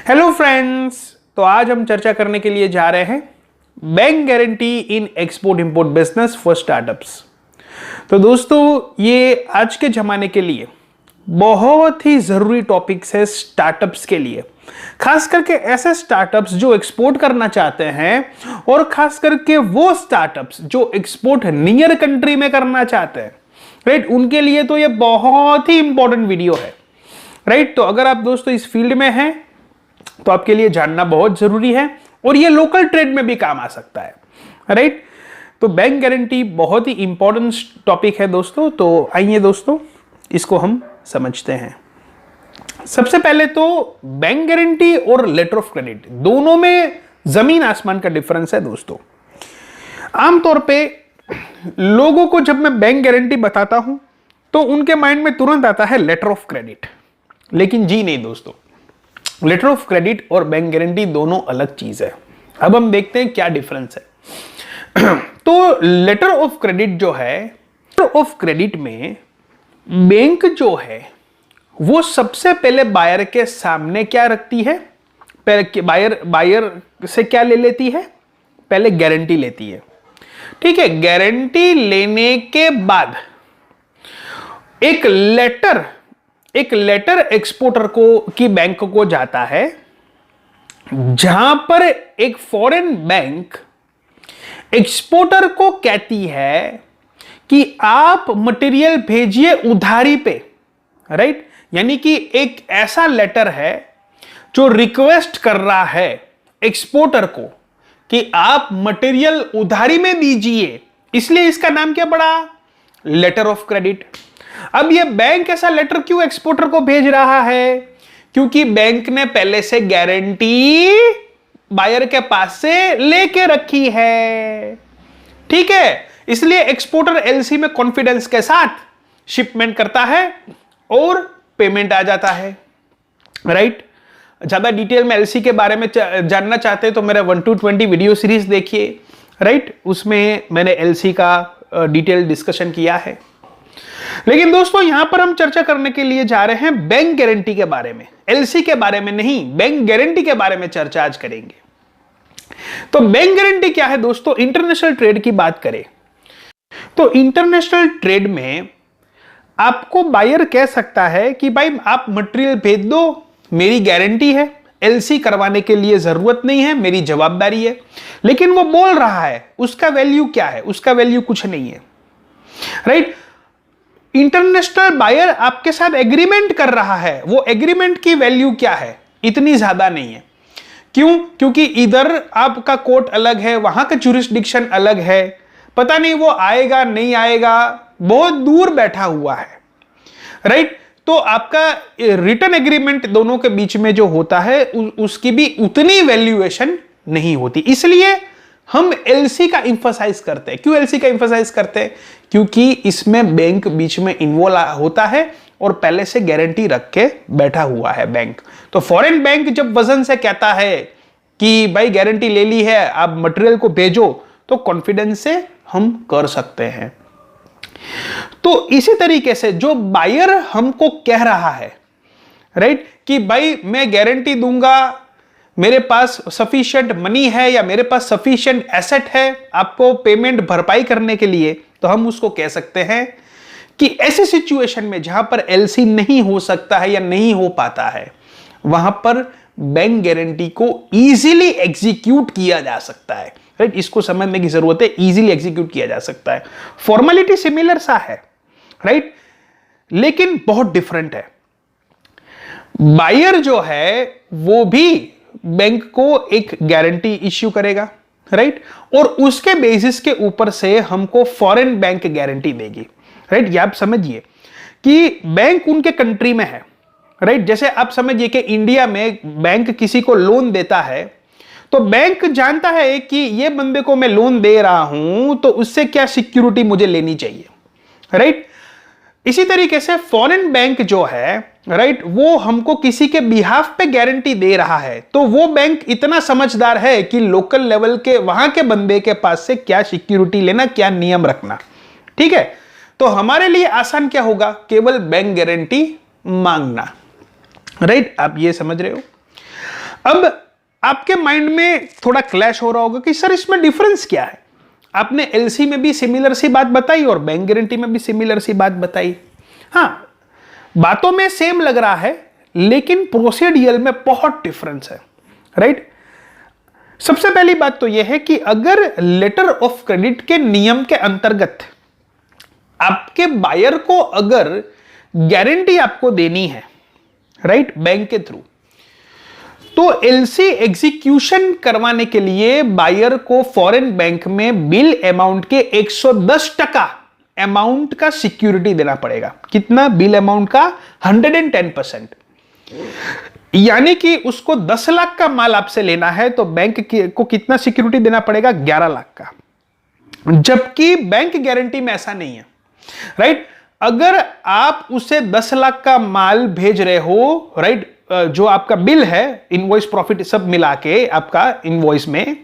Hello friends, तो आज हम चर्चा करने के लिए जा रहे हैं bank guarantee in export import business for startups. तो दोस्तों, ये आज के जमाने के लिए बहुत ही जरूरी टॉपिक्स है स्टार्टअप्स के लिए, खास करके ऐसे स्टार्टअप्स जो एक्सपोर्ट करना चाहते हैं और खास करके वो स्टार्टअप्स जो एक्सपोर्ट नियर कंट्री में करना चाहते हैं, राइट। उनके लिए तो ये बहुत ही इंपॉर्टेंट वीडियो है, राइट। तो अगर आप दोस्तों इस फील्ड में हैं तो आपके लिए जानना बहुत जरूरी है और ये लोकल ट्रेड में भी काम आ सकता है, राइट। तो बैंक गारंटी बहुत ही इंपॉर्टेंट टॉपिक है दोस्तों। तो आइए दोस्तों, इसको हम समझते हैं। सबसे पहले तो बैंक गारंटी और लेटर ऑफ क्रेडिट दोनों में जमीन आसमान का डिफरेंस है दोस्तों। आमतौर पे लोगों को जब मैं बैंक गारंटी बताता हूं तो उनके माइंड में तुरंत आता है लेटर ऑफ क्रेडिट, लेकिन जी नहीं दोस्तों, लेटर ऑफ क्रेडिट और बैंक गारंटी दोनों अलग चीज है। अब हम देखते हैं क्या डिफरेंस है। तो लेटर ऑफ क्रेडिट जो है, लेटर ऑफ क्रेडिट में बैंक जो है वो सबसे पहले बायर के सामने क्या रखती है, बायर से क्या ले लेती है, पहले गारंटी लेती है, ठीक है। गारंटी लेने के बाद एक लेटर एक्सपोर्टर की बैंक को जाता है, जहां पर एक फॉरेन बैंक एक्सपोर्टर को कहती है कि आप मटेरियल भेजिए उधारी पे, राइट। यानी कि एक ऐसा लेटर है जो रिक्वेस्ट कर रहा है एक्सपोर्टर को कि आप मटेरियल उधारी में दीजिए, इसलिए इसका नाम क्या पड़ा, लेटर ऑफ क्रेडिट। अब यह बैंक ऐसा लेटर क्यों एक्सपोर्टर को भेज रहा है, क्योंकि बैंक ने पहले से गारंटी बायर के पास से लेके रखी है, ठीक है। इसलिए एक्सपोर्टर एलसी में कॉन्फिडेंस के साथ शिपमेंट करता है और पेमेंट आ जाता है, राइट। ज्यादा डिटेल में एलसी के बारे में जानना चाहते हैं तो मेरा 1 to 20 वीडियो सीरीज देखिए, राइट। उसमें मैंने एलसी का डिटेल डिस्कशन किया है। लेकिन दोस्तों, यहां पर हम चर्चा करने के लिए जा रहे हैं बैंक गारंटी के बारे में, एलसी के बारे में नहीं, बैंक गारंटी के बारे में चर्चा आज करेंगे। तो बैंक गारंटी क्या है दोस्तों, इंटरनेशनल ट्रेड की बात करें तो इंटरनेशनल ट्रेड में आपको बायर कह सकता है कि भाई आप मटेरियल भेज दो, मेरी गारंटी है, एलसी करवाने के लिए जरूरत नहीं है, मेरी जवाबदारी है। लेकिन वो बोल रहा है, उसका वैल्यू क्या है, उसका वैल्यू कुछ नहीं है, राइट। इंटरनेशनल बायर आपके साथ एग्रीमेंट कर रहा है, वो एग्रीमेंट की वैल्यू क्या है, इतनी ज्यादा नहीं है। क्यों? क्योंकि इधर आपका कोर्ट अलग है, वहां का जुरिस्डिक्शन अलग है, पता नहीं वो आएगा नहीं आएगा, बहुत दूर बैठा हुआ है, राइट। तो आपका रिटर्न एग्रीमेंट दोनों के बीच में जो होता है उसकी भी उतनी वैल्यूएशन नहीं होती। इसलिए हम एलसी का इंफसाइज करते हैं। क्यों एलसी का इंफसाइज करते हैं? क्योंकि इसमें बैंक बीच में इन्वॉल्व होता है और पहले से गारंटी रख के बैठा हुआ है बैंक। तो फॉरेन बैंक जब वजन से कहता है कि भाई गारंटी ले ली है, आप मटेरियल को भेजो, तो कॉन्फिडेंस से हम कर सकते हैं। तो इसी तरीके से जो बायर हमको कह रहा है, राइट, कि भाई मैं गारंटी दूंगा, मेरे पास सफिशिएंट मनी है या मेरे पास सफिशिएंट एसेट है आपको पेमेंट भरपाई करने के लिए, तो हम उसको कह सकते हैं कि ऐसी सिचुएशन में जहां पर एलसी नहीं हो सकता है या नहीं हो पाता है, वहां पर बैंक गारंटी को इजीली एग्जीक्यूट किया जा सकता है, राइट। इसको समझने की जरूरत है, इजीली एग्जीक्यूट किया जा सकता है। फॉर्मेलिटी सिमिलर सा है, राइट, लेकिन बहुत डिफरेंट है। बायर जो है वो भी बैंक को एक गारंटी इश्यू करेगा, राइट, और उसके बेसिस के ऊपर से हमको फॉरेन बैंक गारंटी देगी, राइट। ये आप समझिए कि बैंक उनके कंट्री में है, राइट। जैसे आप समझिए कि इंडिया में बैंक किसी को लोन देता है तो बैंक जानता है कि ये बंदे को मैं लोन दे रहा हूं तो उससे क्या सिक्योरिटी मुझे लेनी चाहिए, राइट। इसी तरीके से फॉरेन बैंक जो है, राइट, वो हमको किसी के बिहाफ पे गारंटी दे रहा है, तो वो बैंक इतना समझदार है कि लोकल लेवल के वहां के बंदे के पास से क्या सिक्योरिटी लेना, क्या नियम रखना, ठीक है। तो हमारे लिए आसान क्या होगा, केवल बैंक गारंटी मांगना, राइट। आप ये समझ रहे हो। अब आपके माइंड में थोड़ा क्लैश हो रहा होगा कि सर इसमें डिफरेंस क्या है। आपने एलसी में भी सिमिलर सी बात बताई और बैंक गारंटी में भी सिमिलर सी बात बताई। हाँ, बातों में सेम लग रहा है लेकिन प्रोसीडियल में बहुत डिफरेंस है, राइट। सबसे पहली बात तो यह है कि अगर लेटर ऑफ क्रेडिट के नियम के अंतर्गत आपके बायर को अगर गारंटी आपको देनी है, राइट, बैंक के थ्रू, तो एलसी एग्जीक्यूशन करवाने के लिए बायर को फॉरेन बैंक में बिल अमाउंट के 110% अमाउंट का सिक्योरिटी देना पड़ेगा। कितना? बिल अमाउंट का 110%। यानी कि उसको 10 लाख का माल आपसे लेना है तो बैंक को कितना सिक्योरिटी देना पड़ेगा? 11 लाख का। जबकि बैंक गारंटी में ऐसा नहीं है, राइट। अगर आप उसे 10 लाख का माल भेज रहे हो, राइट, जो आपका बिल है, इनवॉइस प्रॉफिट सब मिला के आपका इनवॉइस में,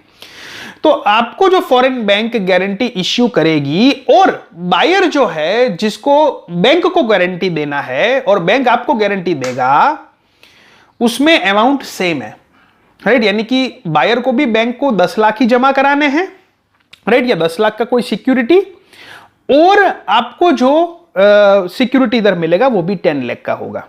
तो आपको जो फॉरेन बैंक गारंटी इश्यू करेगी और बायर जो है जिसको बैंक को गारंटी देना है और बैंक आपको गारंटी देगा, उसमें अमाउंट सेम है, राइट। यानी कि बायर को भी बैंक को 10 लाख ही जमा कराने हैं, राइट, या 10 लाख का कोई सिक्योरिटी, और आपको जो सिक्योरिटी इधर मिलेगा वो भी 10 लाख का होगा,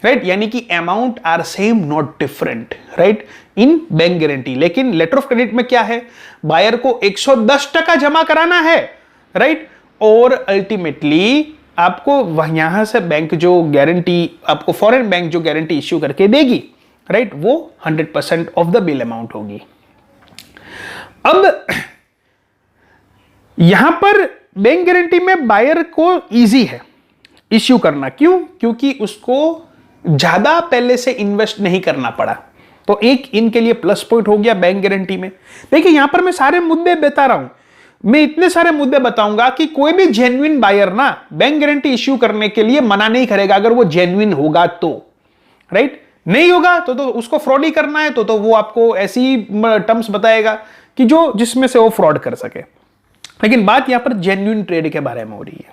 राइट। यानी कि amount are same not different, right, in bank guarantee. लेकिन लेटर ऑफ क्रेडिट में क्या है? बायर को 110% जमा कराना है, राइट, और अल्टीमेटली आपको यहां से बैंक जो गारंटी आपको फॉरेन बैंक जो गारंटी इश्यू करके देगी, राइट, वो 100% ऑफ द बिल अमाउंट होगी। अब यहां पर बैंक गारंटी में बायर को इजी है इश्यू करना। क्यों? क्योंकि उसको ज्यादा पहले से इन्वेस्ट नहीं करना पड़ा, तो एक इनके लिए प्लस पॉइंट हो गया बैंक गारंटी में। देखिए यहां पर मैं सारे मुद्दे बता रहा हूं, मैं इतने सारे मुद्दे बताऊंगा कि कोई भी जेन्युइन बायर ना बैंक गारंटी इश्यू करने के लिए मना नहीं करेगा अगर वो जेन्युइन होगा तो, राइट। नहीं होगा तो उसको फ्रॉड ही करना है तो वो आपको ऐसी टर्म्स बताएगा कि जो जिसमें से वो फ्रॉड कर सके। लेकिन बात यहां पर जेन्युइन ट्रेड के बारे में हो रही है,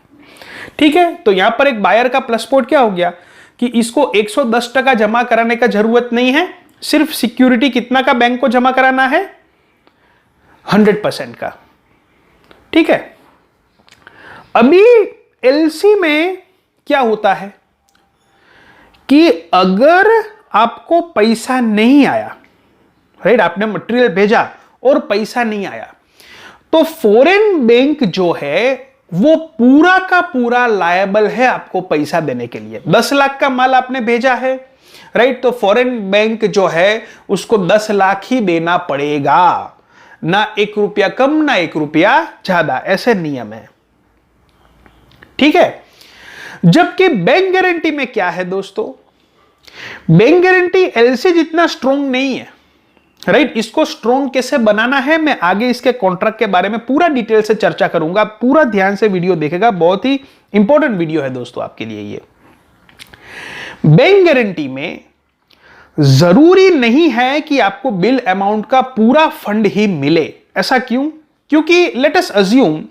ठीक है। तो यहां पर एक बायर का प्लस पॉइंट क्या हो गया कि इसको 110% जमा कराने का जरूरत नहीं है, सिर्फ सिक्योरिटी कितना का बैंक को जमा कराना है? 100% का, ठीक है। अभी एलसी में क्या होता है कि अगर आपको पैसा नहीं आया, राइट, आपने मटेरियल भेजा और पैसा नहीं आया, तो फॉरेन बैंक जो है वो पूरा का पूरा लायबल है आपको पैसा देने के लिए। 10 लाख का माल आपने भेजा है, राइट, तो फॉरेन बैंक जो है उसको 10 लाख ही देना पड़ेगा, ना 1 रुपया कम ना 1 रुपया ज्यादा, ऐसे नियम है, ठीक है। जबकि बैंक गारंटी में क्या है दोस्तों? बैंक गारंटी एलसी जितना स्ट्रॉन्ग नहीं है, राइट। इसको स्ट्रॉन्ग कैसे बनाना है मैं आगे इसके कॉन्ट्रैक्ट के बारे में पूरा डिटेल से चर्चा करूंगा। पूरा ध्यान से वीडियो देखेगा, बहुत ही इंपॉर्टेंट वीडियो है दोस्तों आपके लिए ये। बैंक गारंटी में जरूरी नहीं है कि आपको बिल अमाउंट का पूरा फंड ही मिले। ऐसा क्यों? क्योंकि लेट अस अज्यूम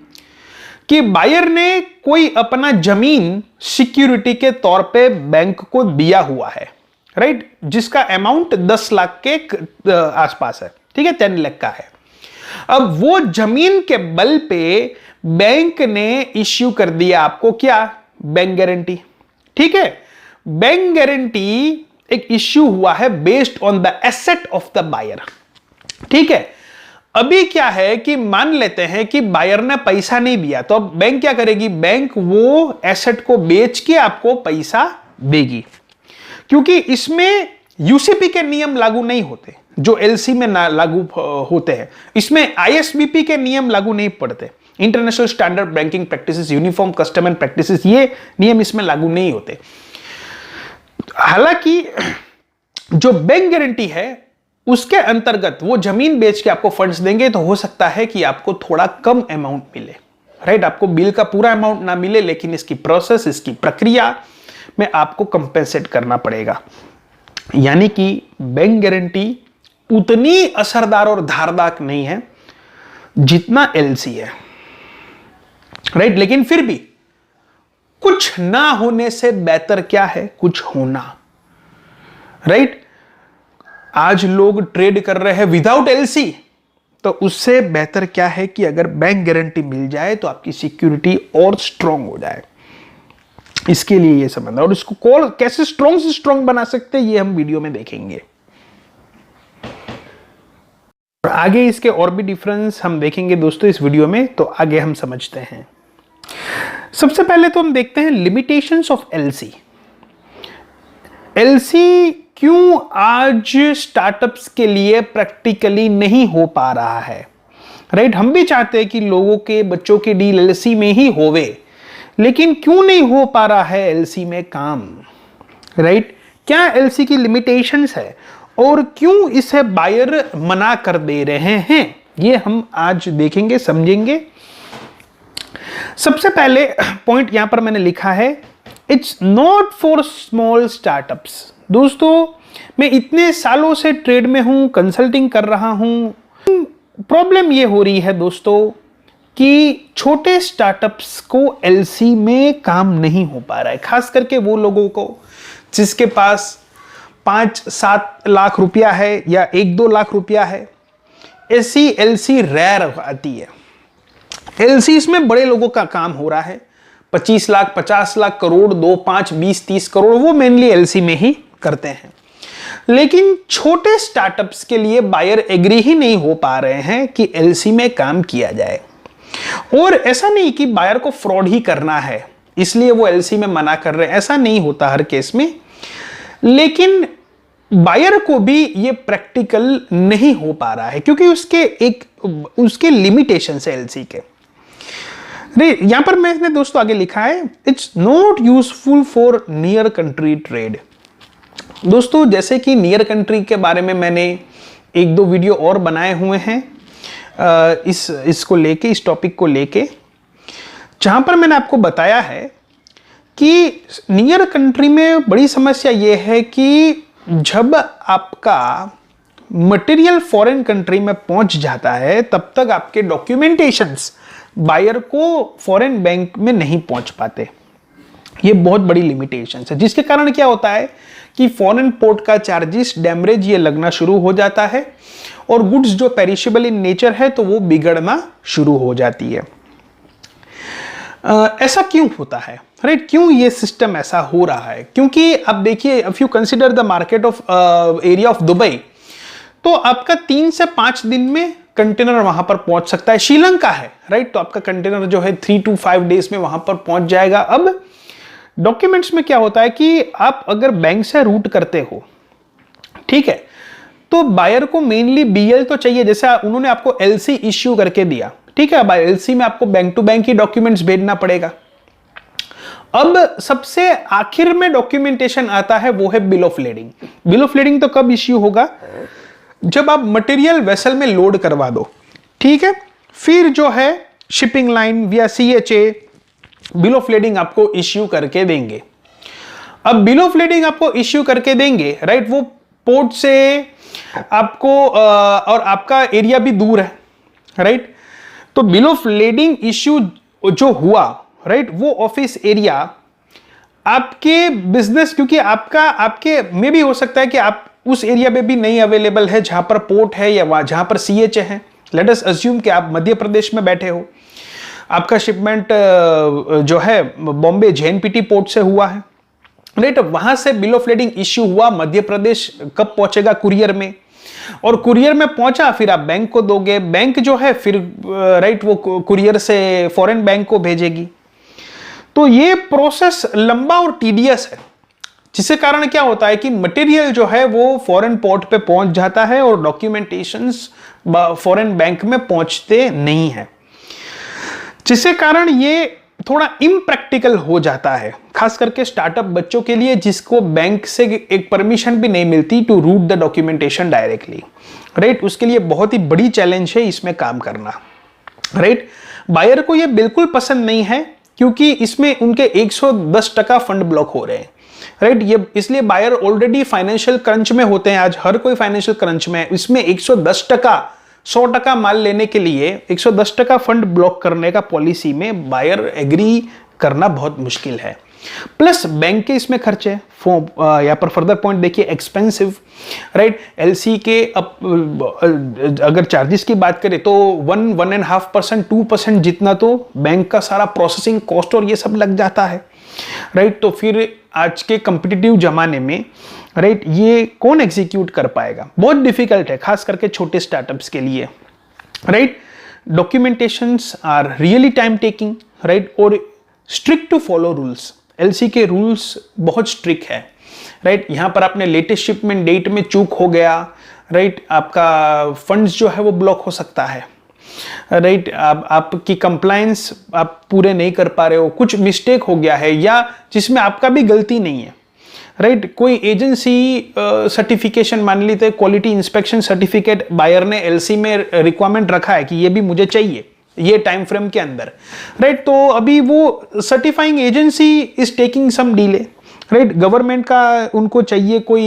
कि बायर ने कोई अपना जमीन सिक्योरिटी के तौर पे बैंक को दिया हुआ है, राइट, जिसका अमाउंट 10 लाख के आसपास है, ठीक है, 10 लाख का है। अब वो जमीन के बल पे बैंक ने इश्यू कर दिया आपको क्या? बैंक गारंटी, ठीक है। बैंक गारंटी एक इश्यू हुआ है based on the asset of the buyer, ठीक है। अभी क्या है कि मान लेते हैं कि बायर ने पैसा नहीं दिया, तो अब बैंक क्या करेगी? बैंक वो एसेट को बेच के आपको पैसा देगी, क्योंकि इसमें यूसीपी के नियम लागू नहीं होते जो एलसी में लागू होते हैं। इसमें आईएसबीपी के नियम लागू नहीं पड़ते, international standard banking practices, uniform custom and practices, ये नियम इसमें लागू नहीं होते। हालांकि जो बैंक गारंटी है उसके अंतर्गत वो जमीन बेच के आपको फंड्स देंगे, तो हो सकता है कि आपको थोड़ा कम अमाउंट मिले, राइट। आपको बिल का पूरा अमाउंट ना मिले, लेकिन इसकी प्रोसेस, इसकी प्रक्रिया में आपको कंपेंसेट करना पड़ेगा। यानी कि बैंक गारंटी उतनी असरदार और धारदार नहीं है जितना एलसी है, राइट। लेकिन फिर भी कुछ ना होने से बेहतर क्या है? कुछ होना, राइट। आज लोग ट्रेड कर रहे हैं विदाउट एलसी, तो उससे बेहतर क्या है कि अगर बैंक गारंटी मिल जाए तो आपकी सिक्योरिटी और स्ट्रांग हो जाए। इसके लिए ये समझना, और इसको कॉल कैसे स्ट्रांग से स्ट्रांग बना सकते हैं ये हम वीडियो में देखेंगे। आगे इसके और भी डिफरेंस हम देखेंगे दोस्तों इस वीडियो में, तो आगे हम समझते हैं। सबसे पहले तो हम देखते हैं लिमिटेशंस ऑफ एलसी। एलसी क्यों आज स्टार्टअप्स के लिए प्रैक्टिकली नहीं हो पा रहा है, राइट? हम भी चाहते हैं कि लोगों के बच्चों की डील एलसी में ही होवे, लेकिन क्यों नहीं हो पा रहा है एलसी में काम, राइट? क्या एलसी की लिमिटेशंस है और क्यों इसे बायर मना कर दे रहे हैं, ये हम आज देखेंगे, समझेंगे। सबसे पहले पॉइंट यहां पर मैंने लिखा है, it's not for small startups. दोस्तों मैं इतने सालों से ट्रेड में हूं, कंसल्टिंग कर रहा हूं, प्रॉब्लम ये हो रही है दोस्तों कि छोटे स्टार्टअप्स को एलसी में काम नहीं हो पा रहा है, खास करके वो लोगों को जिसके पास 5-7 लाख रुपया है या 1-2 लाख रुपया है। ऐसी एलसी रेयर आती है। एलसी इसमें बड़े लोगों का काम हो रहा है, 25 लाख, 50 लाख, करोड़, 2, 5, 20, 30 करोड़, वो मेनली एलसी में ही करते हैं। लेकिन छोटे स्टार्टअप्स के लिए बायर एग्री ही नहीं हो पा रहे हैं कि एलसी में काम किया जाए। और ऐसा नहीं कि बायर को फ्रॉड ही करना है इसलिए वो एलसी में मना कर रहे हैं, ऐसा नहीं होता हर केस में। लेकिन बायर को भी ये प्रैक्टिकल नहीं हो पा रहा है क्योंकि उसके लिमिटेशन है एलसी के। यहां पर मैंने दोस्तों आगे लिखा है, it's not useful for near country trade. दोस्तों जैसे कि नियर कंट्री के बारे में मैंने 1-2 वीडियो और बनाए हुए हैं इसको लेके, इस टॉपिक को लेके, जहां पर मैंने आपको बताया है कि नियर कंट्री में बड़ी समस्या यह है कि जब आपका मटेरियल फॉरेन कंट्री में पहुंच जाता है तब तक आपके डॉक्यूमेंटेशंस बायर को फॉरेन बैंक में नहीं पहुंच पाते। ये बहुत बड़ी लिमिटेशन है, जिसके कारण क्या होता है कि फॉरेन पोर्ट का चार्जेस, डैमरेज ये लगना शुरू हो जाता है और गुड्स जो पेरिशेबल इन नेचर है तो वो बिगड़ना शुरू हो जाती है। ऐसा क्यों होता है, राइट? क्यों ये सिस्टम ऐसा हो रहा है? क्योंकि अब देखिए, if you consider the market of area of Dubai, तो आपका 3 से 5 दिन में कंटेनर वहां पर पहुंच सकता है। श्रीलंका है, राइट? तो आपका कंटेनर जो है 3 to 5 डेज में वहां पर पहुंच जाएगा। अब डॉक्यूमेंट्स में क्या होता है कि आप अगर बैंक से रूट करते हो, ठीक है, तो बायर को मेनली बीएल तो चाहिए, जैसे उन्होंने आपको एलसी इश्यू करके दिया, ठीक है, अब एलसी में आपको बैंक टू बैंक ही डॉक्यूमेंट्स भेजना पड़ेगा। अब सबसे आखिर में डॉक्यूमेंटेशन आता है, वो है bill of lading. Bill of lading तो कब इश्यू होगा? जब आप मटेरियल वेसल में लोड करवा दो, ठीक है, फिर जो है शिपिंग लाइन या सीएचए बिल ऑफ लेडिंग आपको इश्यू करके देंगे। अब बिल ऑफ लेडिंग आपको इश्यू करके देंगे, राइट? वो पोर्ट से आपको और आपका एरिया भी दूर है, राइट? तो बिल ऑफ लेडिंग इश्यू जो हुआ, राइट, वो ऑफिस एरिया आपके बिजनेस, क्योंकि आपके में भी हो सकता है कि आप उस एरिया में भी नहीं अवेलेबल है जहां पर पोर्ट है या जहां पर सीएचए है। लेट अस अज्यूम कि आप मध्य प्रदेश में बैठे हो, आपका शिपमेंट जो है बॉम्बे जेएनपीटी पोर्ट से हुआ है, राइट? वहां से बिल ऑफ लेडिंग इश्यू हुआ, मध्य प्रदेश कब पहुंचेगा? कुरियर में, और कुरियर में पहुंचा, फिर आप बैंक को दोगे, बैंक जो है फिर राइट वो कुरियर से फॉरेन बैंक को भेजेगी। तो ये प्रोसेस लंबा और टीडियस है, जिसके कारण क्या होता है कि मटेरियल जो है वो फॉरेन पोर्ट पे पहुंच जाता है और डॉक्यूमेंटेशंस फॉरेन बैंक में पहुंचते नहीं है, जिसके कारण ये थोड़ा इम्प्रैक्टिकल हो जाता है, खास करके स्टार्टअप बच्चों के लिए जिसको बैंक से एक परमिशन भी नहीं मिलती to route the documentation directly, right? उसके लिए बहुत ही बड़ी चैलेंज है इसमें काम करना, राइट? बायर को ये बिल्कुल पसंद नहीं है क्योंकि इसमें उनके 110% फंड ब्लॉक हो रहे हैं, राइट? ये इसलिए बायर ऑलरेडी फाइनेंशियल क्रंच में होते हैं। आज हर कोई फाइनेंशियल क्रंच में है, इसमें 110%, 100% माल लेने के लिए 110% फंड ब्लॉक करने का पॉलिसी में बायर एग्री करना बहुत मुश्किल है। प्लस बैंक के इसमें खर्चे हैं। यहाँ पर फर्दर पॉइंट देखिए, एक्सपेंसिव, राइट। एलसी के अगर चार्जेस की बात करें तो 1.5%, 2% जितना तो बैंक का सारा प्रोसेसिंग कॉस्ट और ये सब लग जाता है, राइट। तो फिर आज के कॉम्पिटिटिव जमाने में, राइट, ये कौन एग्जीक्यूट कर पाएगा? बहुत डिफिकल्ट है, खास करके छोटे स्टार्टअप्स के लिए, right. Documentations are really time taking, right, और strict to follow rules. LC के रूल्स बहुत स्ट्रिक्ट है, राइट। यहां पर आपने लेटेस्ट शिपमेंट डेट में चूक हो गया, राइट, आपका फंड्स जो है वो ब्लॉक हो सकता है, राइट। आपकी कंप्लायंस आप पूरे नहीं कर पा रहे हो, कुछ मिस्टेक हो गया है या जिसमें आपका भी गलती नहीं है, राइट। कोई एजेंसी सर्टिफिकेशन मान लीजिए, क्वालिटी इंस्पेक्शन सर्टिफिकेट बायर ने एलसी में रिक्वायरमेंट रखा है कि ये भी मुझे चाहिए ये टाइम फ्रेम के अंदर, राइट। तो अभी वो certifying agency is taking some delay, right. Government का उनको चाहिए कोई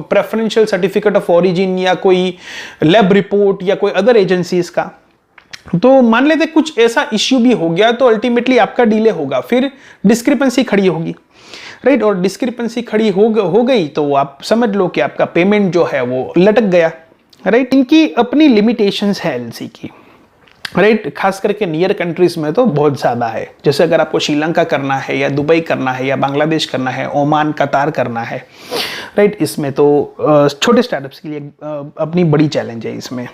प्रेफरेंशियल सर्टिफिकेट ऑफ ओरिजिन या कोई लैब रिपोर्ट या कोई अदर एजेंसीज का। तो मान लेते कुछ ऐसा इश्यू भी हो गया तो अल्टीमेटली आपका डिले होगा, फिर डिस्क्रिपेंसी खड़ी होगी, राइट। और डिस्क्रिपेंसी खड़ी हो गई तो आप समझ लो कि आपका पेमेंट जो है वो लटक गया, राइट। इनकी अपनी लिमिटेशंस है एलसी की, राइट। खास करके नियर कंट्रीज में तो बहुत ज्यादा है। जैसे अगर आपको श्रीलंका करना है या दुबई करना है या बांग्लादेश करना है, ओमान, कतार करना है, राइट, इसमें तो छोटे स्टार्टअप्स के लिए अपनी बड़ी चैलेंज है इसमें।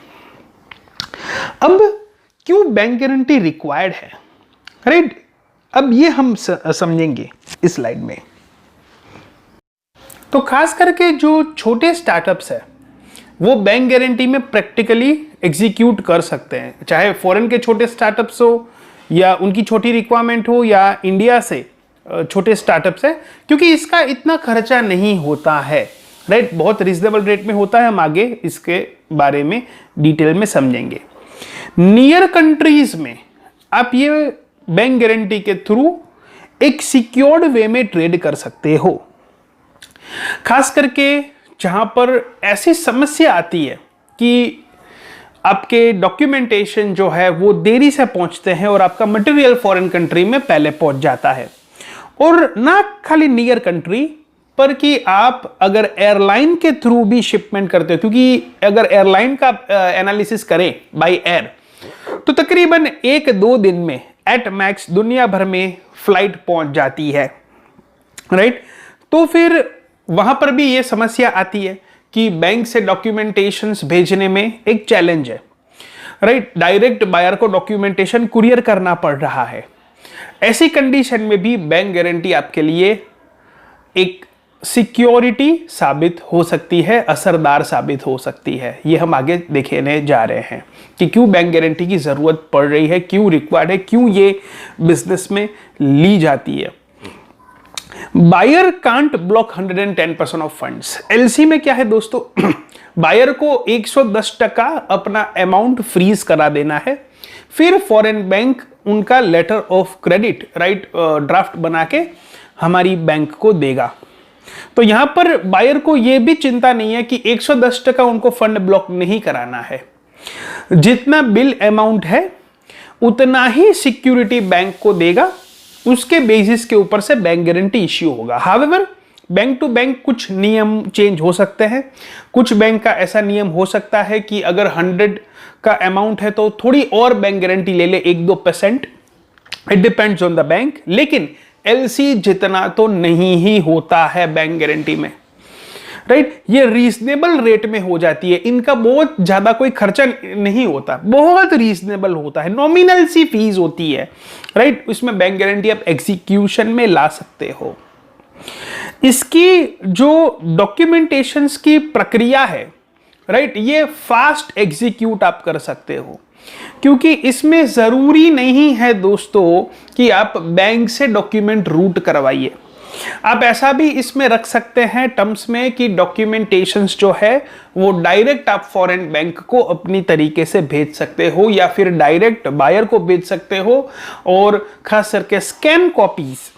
अब क्यों बैंक गारंटी रिक्वायर्ड है, राइट, अब ये हम समझेंगे इस स्लाइड में। तो खास करके जो छोटे स्टार्टअप्स है वो बैंक गारंटी में प्रैक्टिकली एग्जीक्यूट कर सकते हैं, चाहे फॉरेन के छोटे स्टार्टअप्स हो या उनकी छोटी रिक्वायरमेंट हो या इंडिया से छोटे स्टार्टअप्स है, क्योंकि इसका इतना खर्चा नहीं होता है, राइट। बहुत रीजनेबल रेट में होता है। हम आगे इसके बारे में डिटेल में समझेंगे। नियर कंट्रीज में आप ये बैंक गारंटी के थ्रू एक सिक्योर्ड वे में ट्रेड कर सकते हो, खास करके जहां पर ऐसी समस्या आती है कि आपके डॉक्यूमेंटेशन जो है वो देरी से पहुंचते हैं और आपका मटेरियल फॉरेन कंट्री में पहले पहुंच जाता है। और ना खाली नियर कंट्री पर कि आप अगर एयरलाइन के थ्रू भी शिपमेंट करते हो, क्योंकि अगर एयरलाइन का एनालिसिस करें बाय एयर तो तकरीबन 1-2 दिन में एट मैक्स दुनिया भर में फ्लाइट पहुंच जाती है, राइट। तो फिर वहां पर भी ये समस्या आती है कि बैंक से डॉक्यूमेंटेशंस भेजने में एक चैलेंज है, राइट। डायरेक्ट बायर को डॉक्यूमेंटेशन कुरियर करना पड़ रहा है। ऐसी कंडीशन में भी बैंक गारंटी आपके लिए एक सिक्योरिटी साबित हो सकती है, असरदार साबित हो सकती है। ये हम आगे देखने जा रहे हैं कि क्यों बैंक गारंटी की जरूरत पड़ रही है, क्यों रिक्वायर्ड है, क्यों ये बिजनेस में ली जाती है। Buyer can't block 110% of funds. LC में क्या है दोस्तों, बायर को 110% अपना अमाउंट फ्रीज करा देना है, फिर फॉरेन बैंक उनका letter of credit, right, draft बना के हमारी बैंक को देगा। तो यहां पर बायर को यह भी चिंता नहीं है कि 110% उनको फंड ब्लॉक नहीं कराना है। जितना बिल अमाउंट है उतना ही सिक्योरिटी बैंक को देगा, उसके बेसिस के ऊपर से बैंक गारंटी इश्यू होगा। हावेवर बैंक टू बैंक कुछ नियम चेंज हो सकते हैं। कुछ बैंक का ऐसा नियम हो सकता है कि अगर 100 का अमाउंट है तो थोड़ी और बैंक गारंटी ले ले 1-2%, it depends on the bank. लेकिन एलसी जितना तो नहीं ही होता है बैंक गारंटी में, राइट। ये रीजनेबल रेट में हो जाती है, इनका बहुत ज्यादा कोई खर्चा नहीं होता, बहुत रीजनेबल होता है, नॉमिनल सी फीस होती है, राइट। उसमें बैंक गारंटी आप एग्जीक्यूशन में ला सकते हो। इसकी जो डॉक्यूमेंटेशंस की प्रक्रिया है, राइट, ये फास्ट एग्जीक्यूट आप कर सकते हो, क्योंकि इसमें जरूरी नहीं है दोस्तों कि आप बैंक से डॉक्यूमेंट रूट करवाइए। आप ऐसा भी इसमें रख सकते हैं टर्म्स में कि डॉक्यूमेंटेशंस जो है वो डायरेक्ट आप फॉरेन बैंक को अपनी तरीके से भेज सकते हो या फिर डायरेक्ट बायर को भेज सकते हो, और खास करके स्कैन कॉपीज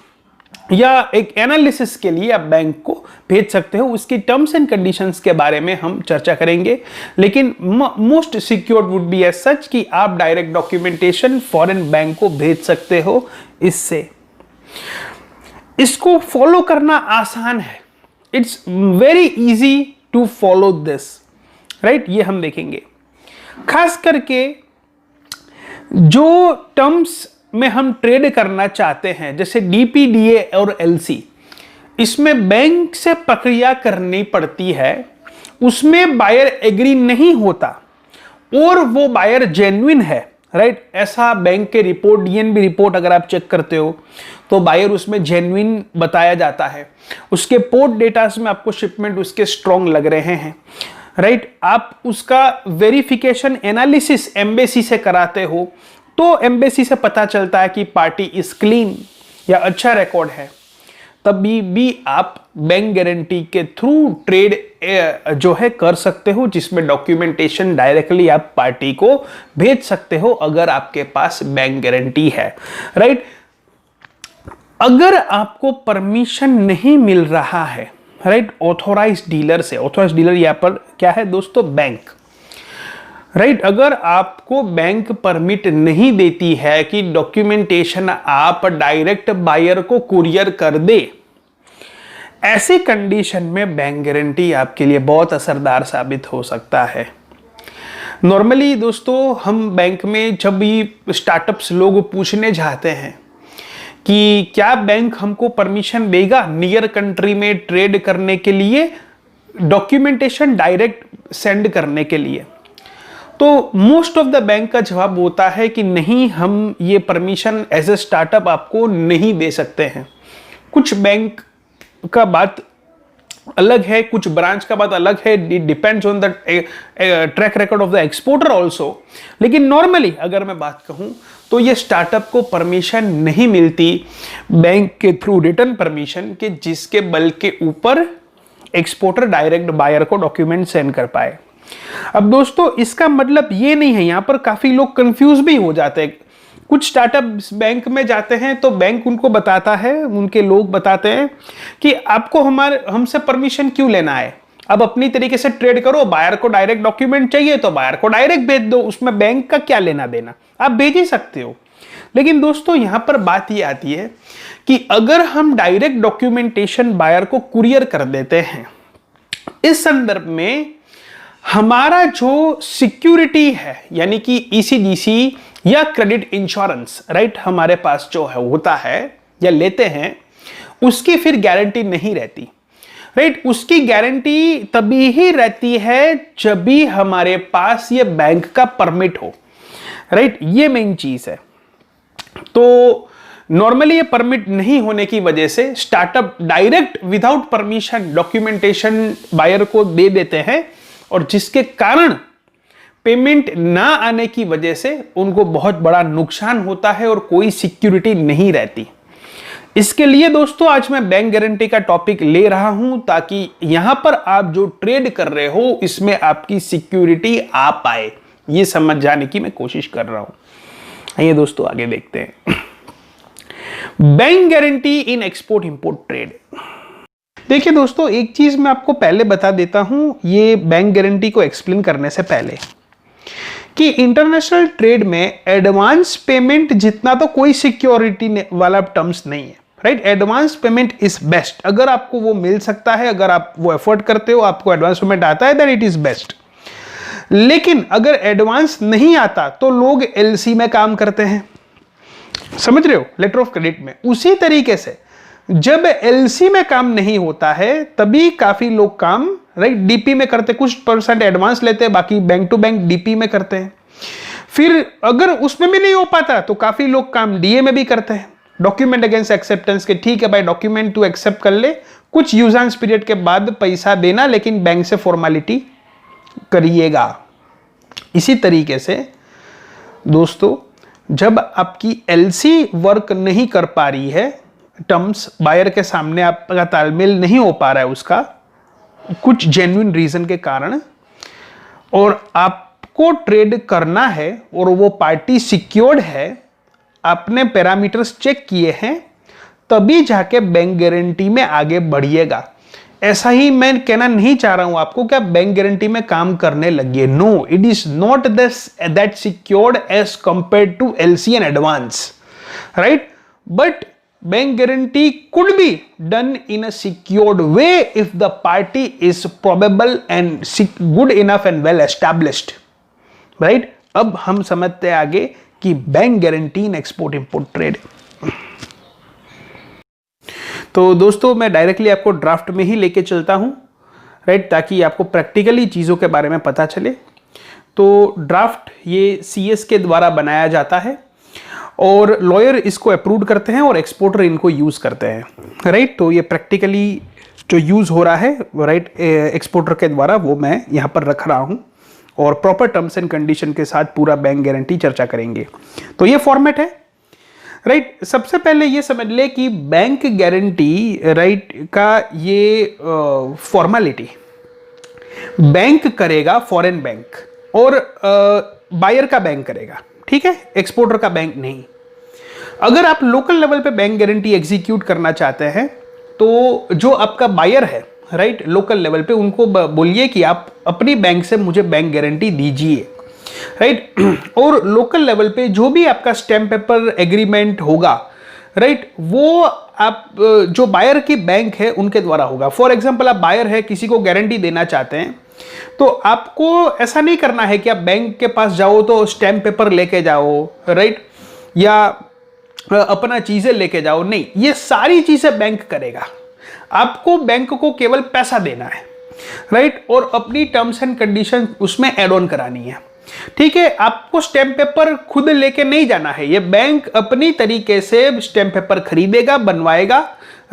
या एक एनालिसिस के लिए आप बैंक को भेज सकते हो। उसकी टर्म्स एंड कंडीशंस के बारे में हम चर्चा करेंगे, लेकिन most secure would be as such कि आप डायरेक्ट डॉक्यूमेंटेशन फॉरेन बैंक को भेज सकते हो। इससे इसको फॉलो करना आसान है, it's very easy to follow this, right. ये हम देखेंगे खास करके जो टर्म्स में हम ट्रेड करना चाहते हैं, जैसे डीपीडीए और एलसी, इसमें बैंक से प्रक्रिया करनी पड़ती है, उसमें बायर एग्री नहीं होता और वो बायर जेन्युइन है, राइट। ऐसा बैंक के रिपोर्ट, डीएनबी रिपोर्ट अगर आप चेक करते हो तो बायर उसमें जेन्युइन बताया जाता है, उसके पोर्ट डेटास में आपको शिपमेंट उसके स्ट्रॉन्ग लग रहे हैं, राइट। आप उसका वेरिफिकेशन एनालिसिस एम्बेसी से कराते हो तो एम्बेसी से पता चलता है कि पार्टी इज क्लीन या अच्छा रिकॉर्ड है, तभी भी आप बैंक गारंटी के थ्रू ट्रेड जो है कर सकते हो, जिसमें डॉक्यूमेंटेशन डायरेक्टली आप पार्टी को भेज सकते हो अगर आपके पास बैंक गारंटी है, राइट। अगर आपको परमिशन नहीं मिल रहा है, राइट, ऑथोराइज्ड डीलर से, ऑथोराइज्ड डीलर यहां पर क्या है दोस्तों, बैंक, राइट। अगर आपको बैंक परमिट नहीं देती है कि डॉक्यूमेंटेशन आप डायरेक्ट बायर को कुरियर कर दे, ऐसी कंडीशन में बैंक गारंटी आपके लिए बहुत असरदार साबित हो सकता है। नॉर्मली दोस्तों हम बैंक में जब भी स्टार्टअप्स लोग पूछने जाते हैं कि क्या बैंक हमको परमिशन देगा नियर कंट्री में ट्रेड करने के लिए, डॉक्यूमेंटेशन डायरेक्ट सेंड करने के लिए, तो मोस्ट ऑफ द बैंक का जवाब होता है कि नहीं, हम ये परमिशन एज ए स्टार्टअप आपको नहीं दे सकते हैं। कुछ बैंक का बात अलग है, कुछ ब्रांच का बात अलग है, depends on the track record of the exporter also. लेकिन नॉर्मली अगर मैं बात कहूं तो ये स्टार्टअप को परमिशन नहीं मिलती बैंक के थ्रू रिटर्न परमिशन के, जिसके बल के ऊपर एक्सपोर्टर डायरेक्ट बायर को डॉक्यूमेंट सेंड कर पाए। अब दोस्तों इसका मतलब ये नहीं है, यहां पर काफी लोग कंफ्यूज भी हो जाते हैं। कुछ स्टार्टअप बैंक में जाते हैं तो बैंक उनको बताता है, उनके लोग बताते हैं कि आपको हमसे परमिशन क्यों लेना है, अब अपनी तरीके से ट्रेड करो, बायर को डायरेक्ट डॉक्यूमेंट चाहिए तो बायर को डायरेक्ट भेज दो, उसमें बैंक का क्या लेना देना, आप भेज ही सकते हो। लेकिन दोस्तों यहां पर बात यह आती है कि अगर हम डायरेक्ट डॉक्यूमेंटेशन बायर को कुरियर कर देते हैं, इस संदर्भ में हमारा जो सिक्योरिटी है यानी कि ईसीजीसी या क्रेडिट इंश्योरेंस, राइट, हमारे पास जो है होता है या लेते हैं, उसकी फिर गारंटी नहीं रहती, राइट। उसकी गारंटी तभी ही रहती है जब भी हमारे पास ये बैंक का परमिट हो, राइट, ये मेन चीज है। तो नॉर्मली ये परमिट नहीं होने की वजह से startup direct without permission documentation buyer को दे देते हैं, और जिसके कारण पेमेंट ना आने की वजह से उनको बहुत बड़ा नुकसान होता है और कोई सिक्योरिटी नहीं रहती। इसके लिए दोस्तों आज मैं बैंक गारंटी का टॉपिक ले रहा हूं ताकि यहां पर आप जो ट्रेड कर रहे हो इसमें आपकी सिक्योरिटी आ पाए, ये समझ जाने की मैं कोशिश कर रहा हूं। आइए दोस्तों आगे देखते हैं। Bank guarantee in export import trade. देखिए दोस्तों एक चीज मैं आपको पहले बता देता हूं, ये बैंक गारंटी को एक्सप्लेन करने से पहले, कि इंटरनेशनल ट्रेड में एडवांस पेमेंट जितना तो कोई सिक्योरिटी वाला टर्म्स नहीं है, right. Advance payment is best, अगर आपको वो मिल सकता है, अगर आप वो एफर्ट करते हो, आपको एडवांस पेमेंट आता है, देन इट इज बेस्ट। लेकिन अगर एडवांस नहीं आता तो लोग एलसी में काम करते हैं, समझ रहे हो, लेटर ऑफ क्रेडिट में। उसी तरीके से जब एलसी में काम नहीं होता है तभी काफी लोग काम, राइट, डीपी में करते, कुछ परसेंट एडवांस लेते हैं, बाकी बैंक टू बैंक डीपी में करते हैं। फिर अगर उसमें भी नहीं हो पाता तो काफी लोग काम डीए में भी करते हैं, डॉक्यूमेंट अगेंस्ट एक्सेप्टेंस के। ठीक है भाई, डॉक्यूमेंट टू एक्सेप्ट कर ले, कुछ यूजेंस पीरियड के बाद पैसा देना, लेकिन बैंक से फॉर्मेलिटी करिएगा। इसी तरीके से दोस्तों जब आपकी एलसी वर्क नहीं कर पा रही है, टर्म्स बायर के सामने आपका तालमेल नहीं हो पा रहा है उसका कुछ जेन्युइन रीजन के कारण, और आपको ट्रेड करना है और वो पार्टी सिक्योर्ड है, आपने पैरामीटर्स चेक किए हैं, तभी जाके बैंक गारंटी में आगे बढ़िएगा। ऐसा ही मैं कहना नहीं चाह रहा हूं आपको कि आप बैंक गारंटी में काम करने लगिए, no, it is not that secured as compared to LC and advance, right. But bank guarantee could be done in a secured way if the party is probable and good enough and well established, right? अब हम समझते हैं आगे कि bank guarantee in export import trade. तो दोस्तों मैं directly आपको ड्राफ्ट में ही लेके चलता हूं, राइट, ताकि आपको प्रैक्टिकली चीज़ों के बारे में पता चले। तो ड्राफ्ट ये सीएस के द्वारा बनाया जाता है और लॉयर इसको अप्रूव करते हैं और एक्सपोर्टर इनको यूज़ करते हैं, राइट। तो ये प्रैक्टिकली जो यूज़ हो रहा है, राइट, एक्सपोर्टर के द्वारा, वो मैं यहाँ पर रख रहा हूँ और प्रॉपर टर्म्स एंड कंडीशन के साथ पूरा बैंक गारंटी चर्चा करेंगे। तो ये फॉर्मेट है, राइट। सबसे पहले ये समझ ले कि बैंक गारंटी, राइट, का ये फॉर्मेलिटी बैंक करेगा, फॉरेन बैंक, और बायर का बैंक करेगा, ठीक है, एक्सपोर्टर का बैंक नहीं। अगर आप लोकल लेवल पे बैंक गारंटी एग्जीक्यूट करना चाहते हैं तो जो आपका बायर है, राइट, लोकल लेवल पे, उनको बोलिए कि आप अपनी बैंक से मुझे बैंक गारंटी दीजिए, राइट। और लोकल लेवल पे जो भी आपका स्टैम्प पेपर एग्रीमेंट होगा, राइट, वो आप जो बायर की बैंक है उनके द्वारा होगा। फॉर एग्जांपल आप बायर है, किसी को गारंटी देना चाहते हैं, तो आपको ऐसा नहीं करना है कि आप बैंक के पास जाओ तो स्टैम्प पेपर लेके जाओ, राइट, या अपना चीजें लेके जाओ, नहीं, ये सारी चीजें बैंक करेगा। आपको बैंक को केवल पैसा देना है, राइट, और अपनी टर्म्स एंड कंडीशन उसमें ऐड ऑन करानी है, ठीक है। आपको स्टैम्प पेपर खुद लेके नहीं जाना है, ये बैंक अपनी तरीके से स्टैम्प पेपर खरीदेगा, बनवाएगा,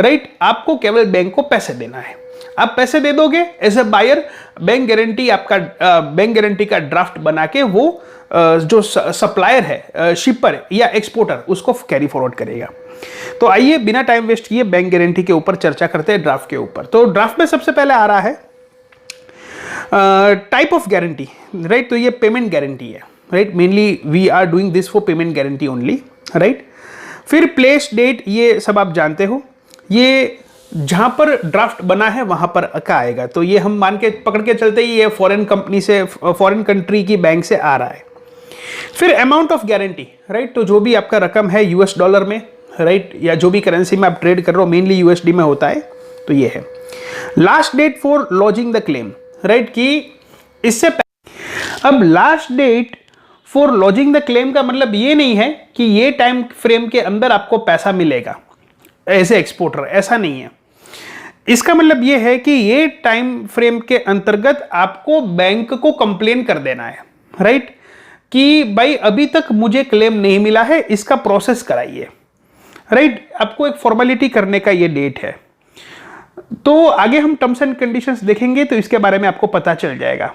राइट। आपको केवल बैंक को पैसे देना है, आप पैसे दे दोगे as a buyer, bank guarantee आपका बैंक गारंटी का ड्राफ्ट बना के वो जो सप्लायर है, शिपर या एक्सपोर्टर, उसको कैरी फॉरवर्ड करेगा। तो आइए बिना टाइम वेस्ट किए बैंक गारंटी के ऊपर चर्चा करते हैं, ड्राफ्ट के ऊपर। तो ड्राफ्ट में सबसे पहले आ रहा है टाइप ऑफ गारंटी, राइट। तो ये पेमेंट गारंटी है, right, mainly we are doing this for payment guarantee only, right. फिर प्लेस डेट, ये सब आप जानते हो, ये जहां पर ड्राफ्ट बना है वहां पर का आएगा। तो ये हम मान के पकड़ के चलते ही ये फॉरेन कंपनी से, फॉरेन कंट्री की बैंक से आ रहा है। फिर अमाउंट ऑफ गारंटी, राइट, तो जो भी आपका रकम है यूएस डॉलर में, राइट, या जो भी करेंसी में आप ट्रेड कर रहे हो, मेनली यूएसडी में होता है, तो ये है। Last date for lodging the claim, right, कि इससे अब last date for lodging the claim का मतलब ये नहीं है कि ये टाइम फ्रेम के अंदर आपको पैसा मिलेगा एज ए एक्सपोर्टर, ऐसा नहीं है। इसका मतलब ये है कि ये टाइम फ्रेम के अंतर्गत आपको बैंक को कंप्लेन कर देना है, राइट, कि भाई अभी तक मुझे क्लेम नहीं मिला है, इसका प्रोसेस कराइए, राइट। आपको एक फॉर्मेलिटी करने का ये डेट है। तो आगे हम टर्म्स एंड कंडीशंस देखेंगे तो इसके बारे में आपको पता चल जाएगा।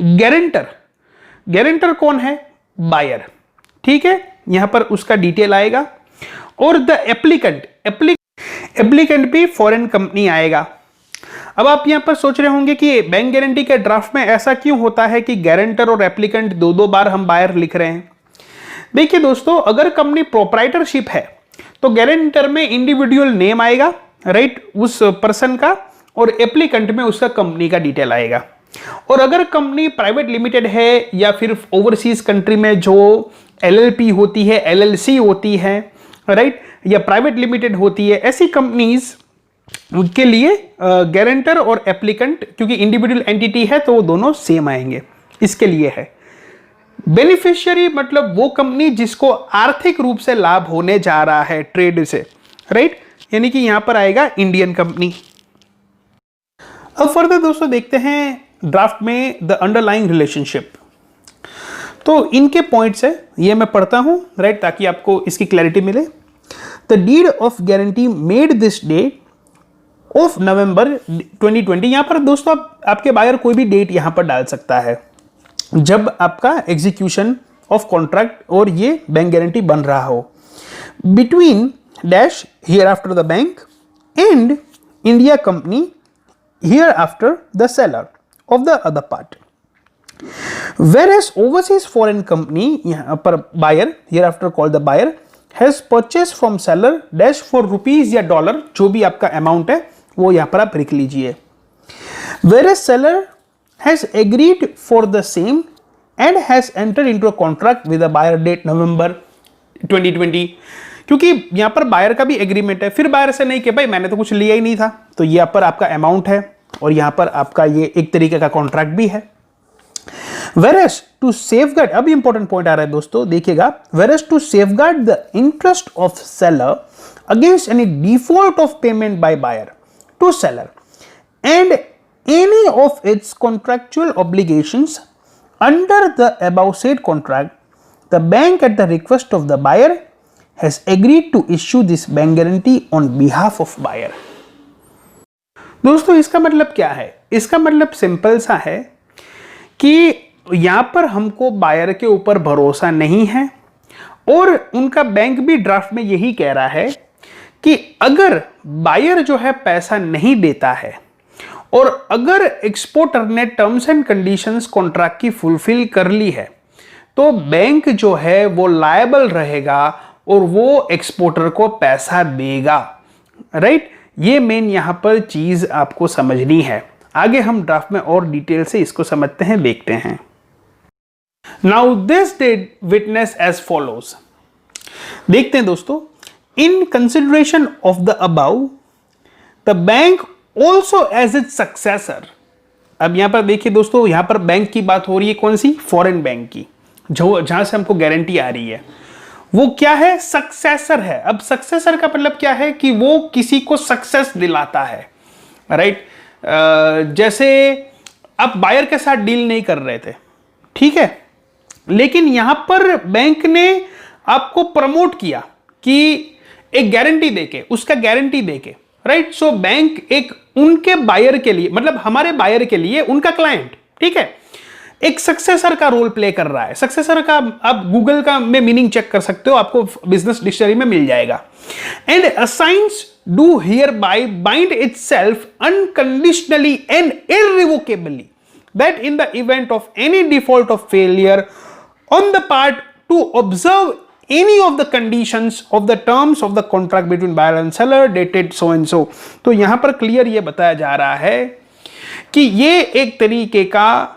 गारंटर, गारंटर कौन है? बायर, ठीक है, यहां पर उसका डिटेल आएगा। और द एप्लीकेंट, एप्लीकेंट भी फॉरेन कंपनी आएगा। अब आप यहां पर सोच रहे होंगे कि बैंक गारंटी के ड्राफ्ट में ऐसा क्यों होता है कि गारंटर और एप्लीकेंट दो बार हम बायर लिख रहे हैं? देखिए दोस्तों, अगर कंपनी प्रोप्राइटरशिप है तो गारंटर में इंडिविजुअल नेम आएगा, राइट, उस पर्सन का, और एप्लीकेंट में उसका कंपनी का डिटेल आएगा। और अगर कंपनी प्राइवेट लिमिटेड है या फिर ओवरसीज कंट्री में जो एलएलपी होती है, एलएलसी होती है, राइट, या प्राइवेट लिमिटेड होती है, ऐसी कंपनीज के लिए गारंटर और एप्लीकेंट, क्योंकि इंडिविजुअल एंटिटी है तो वो दोनों सेम आएंगे, इसके लिए है। बेनिफिशियरी मतलब वो कंपनी जिसको आर्थिक रूप से लाभ होने जा रहा है ट्रेड से, राइट, यानी कि यहां पर आएगा इंडियन कंपनी। अब फर्दर दोस्तों देखते हैं ड्राफ्ट में द अंडरलाइंग रिलेशनशिप। तो इनके पॉइंट्स है, ये मैं पढ़ता हूं, राइट, ताकि आपको इसकी क्लैरिटी मिले। The deed of guarantee made this day of November 2020। यहां पर दोस्तों आपके बायर कोई भी डेट यहां पर डाल सकता है जब आपका एग्जीक्यूशन ऑफ कॉन्ट्रैक्ट और ये बैंक गारंटी बन रहा हो। Between dash here after the bank and India company here after the seller of the other part. Whereas overseas foreign company, यहाँ पर buyer, hereafter called the buyer, has purchased from seller dash for rupees या dollar, जो भी आपका amount है वो यहाँ पर आप लिख लीजिए। Whereas seller has agreed for the same and has entered into a contract with the buyer date November 2020, क्योंकि यहां पर बायर का भी एग्रीमेंट है। फिर बायर से नहीं कि भाई मैंने तो कुछ लिया ही नहीं था, तो यहां पर आपका अमाउंट है और यहां पर आपका ये एक तरीके का कॉन्ट्रैक्ट भी है। Whereas to safeguard, अब इंपॉर्टेंट पॉइंट आ रहा है दोस्तों, देखिएगा, whereas to safeguard the interest of seller against any default of payment by buyer to seller and any of its contractual obligations under the above said contract, the bank at the request of the buyer has agreed to issue this bank guarantee on behalf of buyer। दोस्तों इसका मतलब क्या है? इसका मतलब simple सा है कि यहां पर हमको बायर के ऊपर भरोसा नहीं है और उनका बैंक भी ड्राफ्ट में यही कह रहा है कि अगर बायर जो है पैसा नहीं देता है और अगर एक्सपोर्टर ने टर्म्स एंड कंडीशंस कॉन्ट्रैक्ट की फुलफिल कर ली है तो बैंक जो है वो लायबल रहेगा और वो एक्सपोर्टर को पैसा देगा। राइट, ये मेन यहां पर चीज आपको समझनी है। आगे हम ड्राफ्ट में और डिटेल से इसको समझते हैं, देखते हैं। Now this deed witness as follows. देखते हैं दोस्तों, in consideration of the above the bank also as it successor. अब यहां पर देखिए दोस्तों, यहां पर बैंक की बात हो रही है, कौन सी? फॉरेन बैंक की, जो जहां से हमको गारंटी आ रही है वो क्या है? सक्सेसर है। अब सक्सेसर का मतलब क्या है कि वो किसी को सक्सेस दिलाता है। राइट, जैसे आप बायर के साथ डील नहीं कर रहे थे, ठीक है, लेकिन यहां पर बैंक ने आपको प्रमोट किया कि एक गारंटी देके, उसका गारंटी देके। राइट, सो बैंक एक उनके बायर के लिए, मतलब हमारे बायर के लिए उनका क्लाइंट, ठीक है, एक सक्सेसर का रोल प्ले कर रहा है। सक्सेसर का आप गूगल का में मीनिंग चेक कर सकते हो, आपको बिजनेस डिक्शनरी में मिल जाएगा। And assigns do hereby bind itself unconditionally and irrevocably that in the event of any default of failure on the part to observe any of the conditions of the terms of the contract between buyer and seller dated so and so। तो यहां पर clear ये बताया जा रहा है कि ये एक तरीके का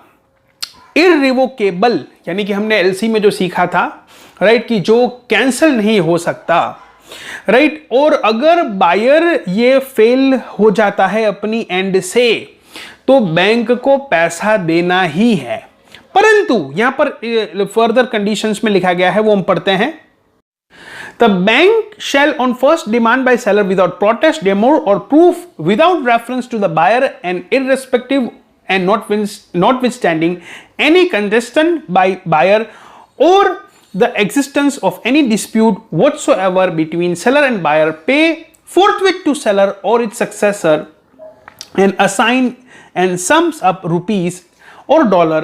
इररिवोकेबल, यानी कि हमने एलसी में जो सीखा था, राइट, कि जो कैंसिल नहीं हो सकता। राइट, और अगर बायर ये फेल हो जाता है अपनी एंड से तो बैंक को पैसा देना ही है। परंतु यहां पर फर्दर कंडीशंस में लिखा गया है, वो हम पढ़ते हैं। The bank shall on first demand by seller without protest, demur or proof without reference to the buyer and irrespective and notwithstanding any contestant by buyer or the existence of any dispute whatsoever between seller and buyer, pay forthwith to seller or its successor and assign and sums up rupees or dollar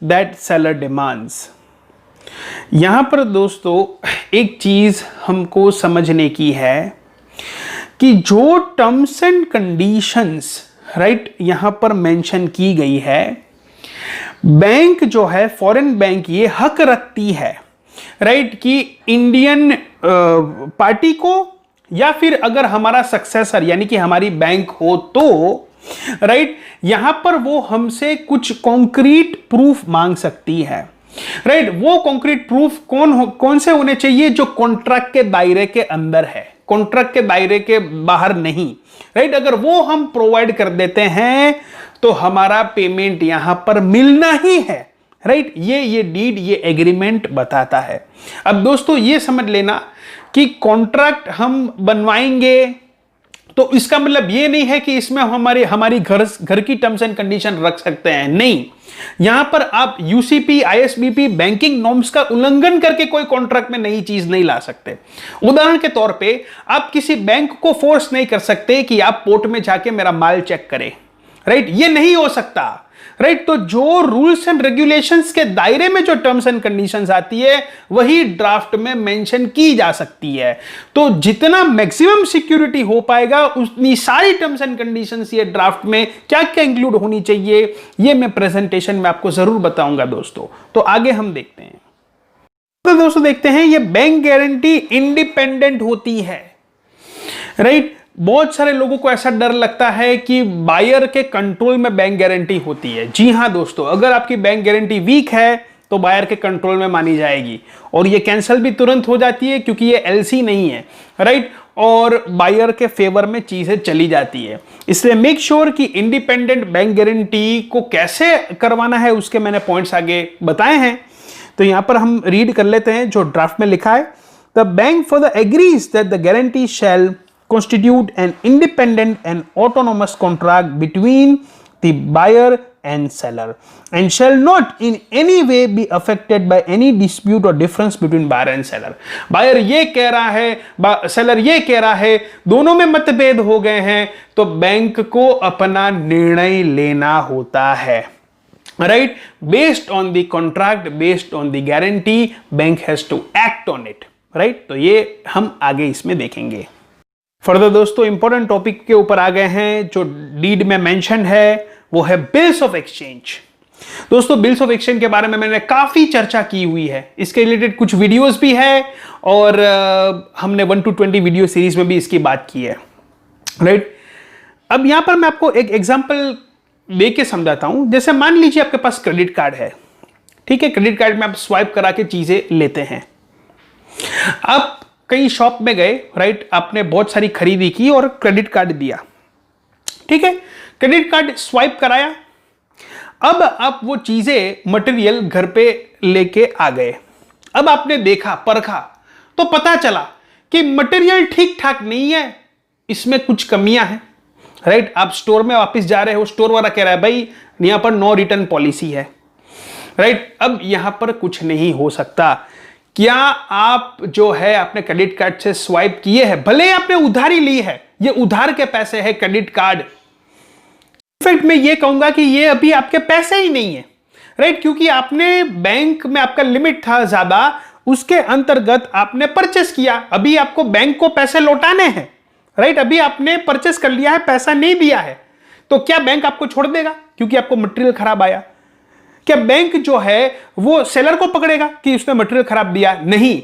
that seller demands। यहां पर दोस्तों एक चीज हमको समझने की है कि जो टर्म्स एंड कंडीशंस, राइट, यहां पर मेंशन की गई है, बैंक जो है, फॉरेन बैंक, ये हक रखती है, राइट, कि इंडियन पार्टी को या फिर अगर हमारा सक्सेसर यानी कि हमारी बैंक हो तो, राइट, यहां पर वो हमसे कुछ कॉन्क्रीट प्रूफ मांग सकती है। राइट, वो कॉन्क्रीट प्रूफ कौन से होने चाहिए? जो कॉन्ट्रैक्ट के दायरे के अंदर है, कॉन्ट्रैक्ट के दायरे के बाहर नहीं। राइट, अगर वो हम प्रोवाइड कर देते हैं तो हमारा पेमेंट यहां पर मिलना ही है। राइट, ये डीड, ये एग्रीमेंट बताता है। अब दोस्तों ये समझ लेना कि कॉन्ट्रैक्ट हम बनवाएंगे तो इसका मतलब ये नहीं है कि इसमें हमारी घर की टर्म्स एंड कंडीशन रख सकते हैं, नहीं। यहां पर आप यूसीपी, आईएसबीपी, बैंकिंग नॉर्म्स का उल्लंघन करके कोई कॉन्ट्रैक्ट में नई चीज नहीं ला सकते। उदाहरण के तौर पे आप किसी बैंक को फोर्स नहीं कर सकते कि आप पोर्ट में जाके मेरा माल चेक करें। राइट, ये नहीं हो सकता। राइट, तो जो रूल्स एंड रेगुलेशंस के दायरे में जो टर्म्स एंड कंडीशंस आती है वही ड्राफ्ट में मेंशन की जा सकती है। तो जितना मैक्सिमम सिक्योरिटी हो पाएगा उतनी सारी टर्म्स एंड कंडीशंस ये ड्राफ्ट में क्या क्या इंक्लूड होनी चाहिए, ये मैं प्रेजेंटेशन में आपको जरूर बताऊंगा दोस्तों। तो आगे हम देखते हैं। तो दोस्तों देखते हैं, ये बैंक गारंटी इंडिपेंडेंट होती है। राइट, बहुत सारे लोगों को ऐसा डर लगता है कि बायर के कंट्रोल में बैंक गारंटी होती है। जी हां दोस्तों, अगर आपकी बैंक गारंटी वीक है तो बायर के कंट्रोल में मानी जाएगी और ये कैंसिल भी तुरंत हो जाती है क्योंकि ये एलसी नहीं है, राइट, और बायर के फेवर में चीजें चली जाती है। इसलिए मेक श्योर कि इंडिपेंडेंट बैंक गारंटी को कैसे करवाना है उसके मैंने पॉइंट्स आगे बताए हैं। तो यहां पर हम रीड कर लेते हैं जो ड्राफ्ट में लिखा है। The bank further agrees that the guarantee shall constitute an independent and autonomous contract between the buyer and seller and shall not in any way be affected by any dispute or difference between buyer and seller। buyer ये कह रहा है, seller ये कह रहा है, दोनों में मतभेद हो गए हैं तो बैंक को अपना निर्णय लेना होता है, right, based on the contract, based on the guarantee, bank has to act on it, right. तो ये हम आगे इसमें देखेंगे। फर्दर दोस्तों इंपॉर्टेंट टॉपिक के ऊपर आ गए हैं, जो डीड में मेंशन है वो है बिल्स ऑफ एक्सचेंज। दोस्तों बिल्स ऑफ एक्सचेंज के बारे में मैंने काफी चर्चा की हुई है, इसके रिलेटेड कुछ वीडियोस भी है और हमने 1 to 20 वीडियो सीरीज में भी इसकी बात की है, राइट। अब यहां पर मैं आपको एक एग्जांपल दे के समझाता हूं। जैसे मान लीजिए आपके पास क्रेडिट कार्ड है, ठीक है, क्रेडिट कार्ड में आप स्वाइप करा के चीजें लेते हैं। आप कहीं शॉप में गए, राइट, आपने बहुत सारी खरीदी की और क्रेडिट कार्ड दिया, ठीक है, क्रेडिट कार्ड स्वाइप कराया। अब आप वो चीजें मटेरियल घर पे लेके आ गए। अब आपने देखा, परखा, तो पता चला कि मटेरियल ठीक ठाक नहीं है, इसमें कुछ कमियां हैं, राइट। आप स्टोर में वापस जा रहे हो, स्टोर वाला कह रहा है भाई यहां पर नो रिटर्न पॉलिसी है, राइट। अब यहां पर कुछ नहीं हो सकता। क्या आप जो है आपने क्रेडिट कार्ड से स्वाइप किए हैं, भले आपने उधारी ली है, ये उधार के पैसे है क्रेडिट कार्ड, इनफैक्ट मैं ये कहूंगा कि ये अभी आपके पैसे ही नहीं है, राइट, क्योंकि आपने बैंक में आपका लिमिट था ज्यादा, उसके अंतर्गत आपने परचेस किया, अभी आपको बैंक को पैसे लौटाने हैं, राइट, अभी आपने परचेस कर लिया है, पैसा नहीं दिया है, तो क्या बैंक आपको छोड़ देगा क्योंकि आपको मटेरियल खराब आया? क्या बैंक जो है वो सेलर को पकड़ेगा कि उसने मटेरियल खराब दिया? नहीं,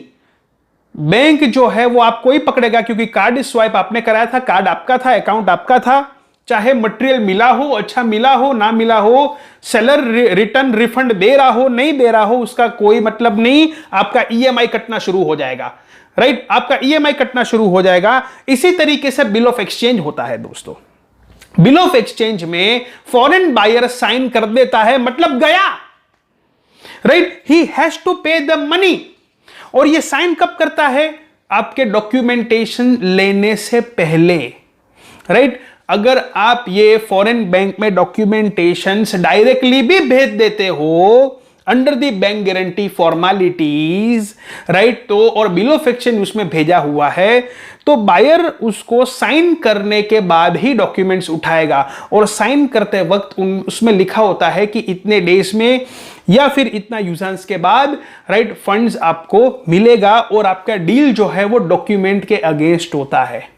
बैंक जो है वो आपको ही पकड़ेगा क्योंकि कार्ड स्वाइप आपने कराया था, कार्ड आपका था, अकाउंट आपका था, चाहे मटेरियल मिला हो, अच्छा मिला हो, ना मिला हो, सेलर रिटर्न रिफंड दे रहा हो, नहीं दे रहा हो, उसका कोई मतलब नहीं, आपका ईएमआई कटना शुरू हो जाएगा, राइट, आपका ईएमआई कटना शुरू हो जाएगा। इसी तरीके से बिल ऑफ एक्सचेंज होता है दोस्तों। बिल ऑफ एक्सचेंज में फॉरेन बायर साइन कर देता है, मतलब गया, right, he has to pay the money. और ये साइन कब करता है? आपके डॉक्यूमेंटेशन लेने से पहले, राइट। अगर आप ये फॉरेन बैंक में डॉक्यूमेंटेशंस डायरेक्टली भी भेज देते हो under the bank guarantee formalities, right, तो और बिल ऑफ एक्सचेंज उसमें भेजा हुआ है, तो बायर उसको साइन करने के बाद ही डॉक्यूमेंट्स उठाएगा। और साइन करते वक्त उसमें लिखा होता है कि इतने डेज में या फिर इतना यूजेंस के बाद, राइट, फंड्स आपको मिलेगा और आपका डील जो है वो डॉक्यूमेंट के अगेंस्ट होता है,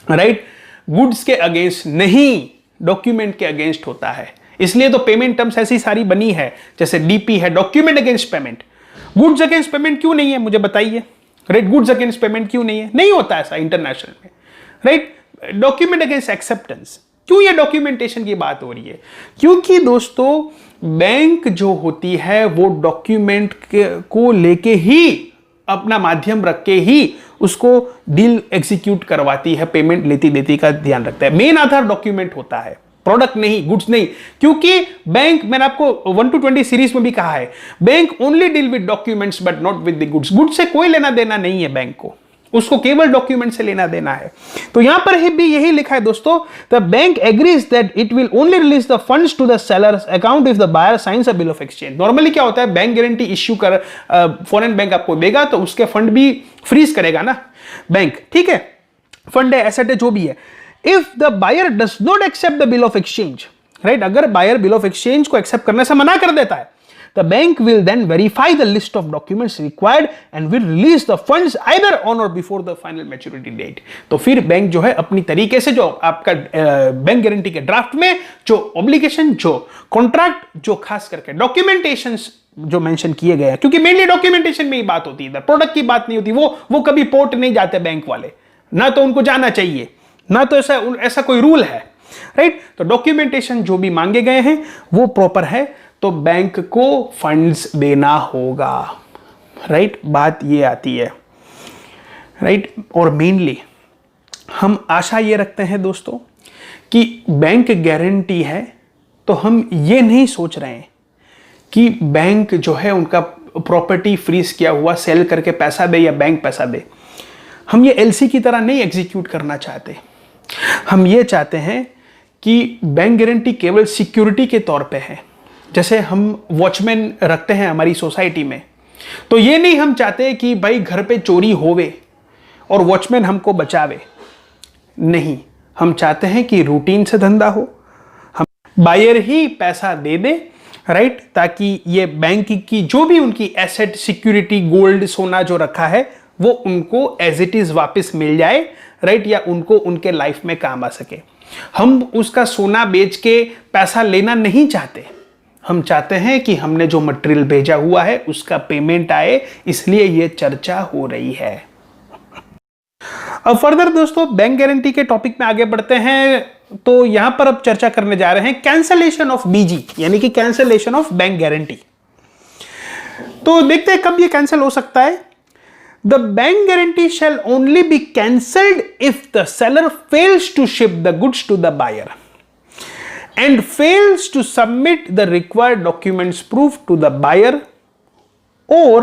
राइट, गुड्स के अगेंस्ट नहीं, डॉक्यूमेंट के अगेंस्ट होता है। इसलिए तो पेमेंट टर्म्स ऐसी सारी बनी है, जैसे डीपी है, document against payment. Goods against payment क्यों नहीं है, मुझे बताइए, राइट, गुड्स अगेंस्ट पेमेंट क्यों नहीं है? नहीं होता ऐसा इंटरनेशनल में, राइट। डॉक्यूमेंट अगेंस्ट एक्सेप्टेंस, क्यों ये डॉक्यूमेंटेशन की बात हो रही है? क्योंकि दोस्तों बैंक जो होती है वो डॉक्यूमेंट को लेके ही, अपना माध्यम रख के ही उसको डील एग्जीक्यूट करवाती है, पेमेंट लेती देती का ध्यान रखता है। मेन आधार डॉक्यूमेंट होता है, प्रोडक्ट नहीं, गुड्स नहीं। क्योंकि बैंक, मैंने आपको 1 to 20 सीरीज में भी कहा है, bank only deal with documents but not with the goods. Goods से कोई लेना देना नहीं है बैंक को, उसको केवल डॉक्यूमेंट से लेना देना है। तो यहां पर भी यही लिखा है दोस्तों, the bank agrees that it will only release the funds to the seller's account if the buyer signs a bill of exchange. Normally क्या होता है, बैंक गारंटी इश्यू कर फॉरेन बैंक आपको देगा तो उसके फंड भी फ्रीज करेगा ना बैंक, ठीक है, फंड है, एसेट है, जो भी है। If the buyer does not accept the bill of exchange, right, अगर बायर बिल ऑफ एक्सचेंज को एक्सेप्ट करने से मना कर देता है, the bank will then verify the list of documents required and will release the funds either on or before the final maturity date। तो फिर बैंक जो है अपनी तरीके से, जो आपका बैंक गारंटी के ड्राफ्ट में जो ऑब्लिगेशन, जो कॉन्ट्रैक्ट, जो खास करके डॉक्यूमेंटेशंस जो मेंशन किए गए हैं, क्योंकि मेनली डॉक्यूमेंटेशन में ही बात होती है, प्रोडक्ट की बात नहीं होती, वो कभी पोर्ट नहीं जाते बैंक वाले, ना तो उनको जाना चाहिए, ना तो ऐसा कोई रूल है, राइट। तो डॉक्यूमेंटेशन जो भी मांगे गए हैं वो प्रॉपर है, तो बैंक को फंड्स देना होगा, राइट। बात ये आती है, राइट। और मेनली हम आशा ये रखते हैं दोस्तों कि बैंक गारंटी है, तो हम ये नहीं सोच रहे हैं कि बैंक जो है उनका प्रॉपर्टी फ्रीज किया हुआ सेल करके पैसा दे या बैंक पैसा दे। हम ये एलसी की तरह नहीं एग्जीक्यूट करना चाहते। हम ये चाहते हैं कि बैंक गारंटी केवल सिक्योरिटी के तौर पे है। जैसे हम वॉचमैन रखते हैं हमारी सोसाइटी में, तो ये नहीं हम चाहते कि भाई घर पे चोरी होवे और वॉचमैन हमको बचावे। नहीं, हम चाहते हैं कि रूटीन से धंधा हो, हम बायर ही पैसा दे दे, राइट, ताकि ये बैंक की जो भी उनकी एसेट, सिक्योरिटी, गोल्ड, सोना जो रखा है वो उनको एज इट इज वापस मिल जाए, राइट, या उनको उनके लाइफ में काम आ सके। हम उसका सोना बेच के पैसा लेना नहीं चाहते। हम चाहते हैं कि हमने जो मटेरियल भेजा हुआ है उसका पेमेंट आए, इसलिए ये चर्चा हो रही है। अब फर्दर दोस्तों बैंक गारंटी के टॉपिक में आगे बढ़ते हैं। तो यहां पर अब चर्चा करने जा रहे हैं कैंसलेशन ऑफ बीजी, यानी कि कैंसलेशन ऑफ बैंक गारंटी। तो देखते हैं कब ये कैंसिल हो सकता है। The bank guarantee shall only be cancelled if the seller fails to ship the goods to the buyer and fails to submit the required documents proof to the buyer, or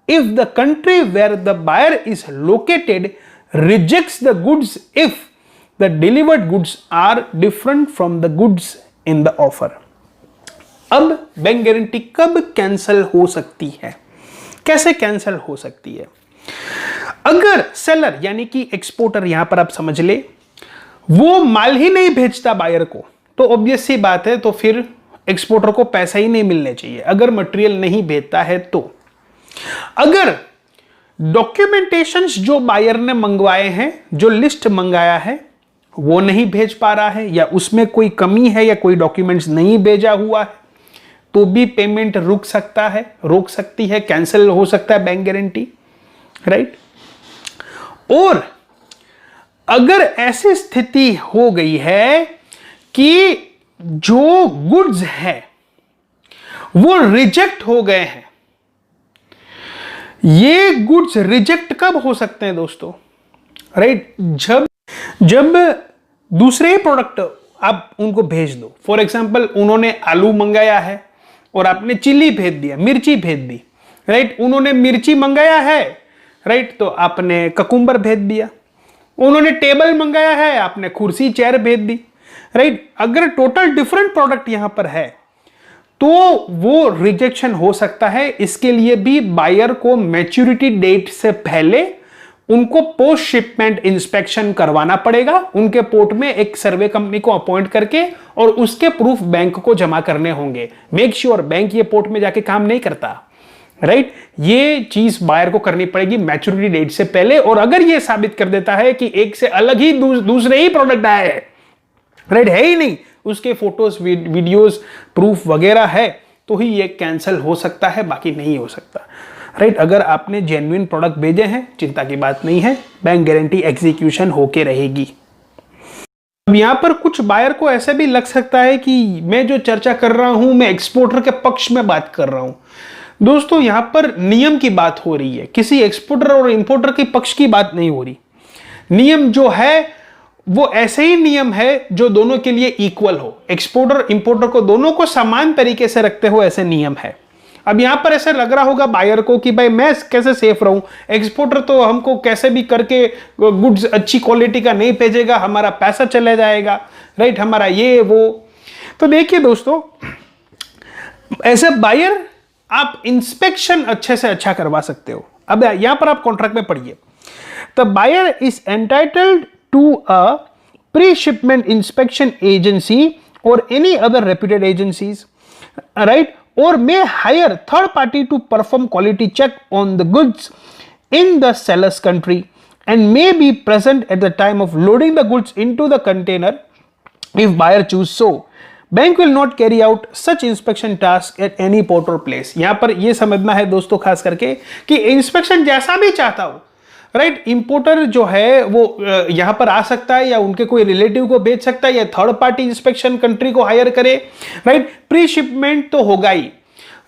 if the country where the buyer is located rejects the goods if the delivered goods are different from the goods in the offer। अब bank guarantee कब cancel हो सकती है, कैसे cancel हो सकती है? अगर सेलर यानी कि एक्सपोर्टर, यहां पर आप समझ ले, वो माल ही नहीं भेजता बायर को, तो ऑब्वियस सी बात है, तो फिर एक्सपोर्टर को पैसा ही नहीं मिलने चाहिए। अगर मटेरियल नहीं भेजता है तो अगर डॉक्यूमेंटेशंस जो बायर ने मंगवाए हैं, जो लिस्ट मंगाया है, वो नहीं भेज पा रहा है या उसमें कोई कमी है या कोई डॉक्यूमेंट्स नहीं भेजा हुआ है, तो भी पेमेंट रुक सकता है, रोक सकती है, कैंसिल हो सकता है बैंक गारंटी, राइट। और अगर ऐसी स्थिति हो गई है कि जो गुड्स है वो रिजेक्ट हो गए हैं। ये गुड्स रिजेक्ट कब हो सकते हैं दोस्तों, राइट, जब दूसरे प्रोडक्ट आप उनको भेज दो। फॉर एग्जांपल उन्होंने आलू मंगाया है और आपने चिल्ली भेज दिया, मिर्ची भेज दी, राइट। उन्होंने मिर्ची मंगाया है, राइट, तो आपने ककुम्बर भेज दिया। उन्होंने टेबल मंगाया है, आपने कुर्सी, चेयर भेज दी, राइट। अगर टोटल डिफरेंट प्रोडक्ट यहां पर है तो वो रिजेक्शन हो सकता है। इसके लिए भी बायर को मैच्योरिटी डेट से पहले उनको पोस्ट शिपमेंट इंस्पेक्शन करवाना पड़ेगा, उनके पोर्ट में एक सर्वे कंपनी को अपॉइंट करके, और उसके प्रूफ बैंक को जमा करने होंगे। मेक श्योर बैंक ये पोर्ट में जाके काम नहीं करता, राइट। ये चीज बायर को करनी पड़ेगी मैच्योरिटी डेट से पहले। और अगर ये साबित कर देता है कि एक से अलग ही दूसरे ही प्रोडक्ट आए हैं, राइट, है ही नहीं, उसके फोटोज, वीडियोस, प्रूफ वगैरह है, तो ही ये कैंसिल हो सकता है, बाकी नहीं हो सकता, राइट। अगर आपने जेन्युइन प्रोडक्ट भेजे हैं, चिंता की बात नहीं है, बैंक गारंटी एग्जीक्यूशन होके रहेगी। अब यहां पर कुछ बायर को ऐसे भी लग सकता है कि मैं जो चर्चा कर रहा हूं, मैं एक्सपोर्टर के पक्ष में बात कर रहा हूं। दोस्तों यहां पर नियम की बात हो रही है, किसी एक्सपोर्टर और इंपोर्टर के पक्ष की बात नहीं हो रही। नियम जो है वो ऐसे ही नियम है जो दोनों के लिए इक्वल हो, एक्सपोर्टर इंपोर्टर को दोनों को समान तरीके से रखते हो, ऐसे नियम है। अब यहां पर ऐसे लग रहा होगा बायर को कि भाई मैं कैसे सेफ रहूं, एक्सपोर्टर तो हमको कैसे भी करके गुड्स अच्छी क्वालिटी का नहीं भेजेगा, हमारा पैसा चला जाएगा, राइट, हमारा ये वो। तो देखिए दोस्तों, ऐसे बायर आप इंस्पेक्शन अच्छे से अच्छा करवा सकते हो। अब यहां पर आप कॉन्ट्रैक्ट में पढ़िए, the buyer is entitled to a pre-shipment inspection agency or any other reputed agencies, right, or may hire third party to perform quality check on the goods in the seller's country and may be present at the time of loading the goods into the container if buyer choose so। Bank will not carry out such inspection task at any port or place। यहां पर यह समझना है दोस्तों खास करके कि inspection जैसा भी चाहता हो, राइट। इंपोर्टर जो है वो यहां पर आ सकता है या उनके कोई रिलेटिव को भेज सकता है या थर्ड पार्टी इंस्पेक्शन कंट्री को हायर करे, राइट। प्री शिपमेंट तो होगा ही,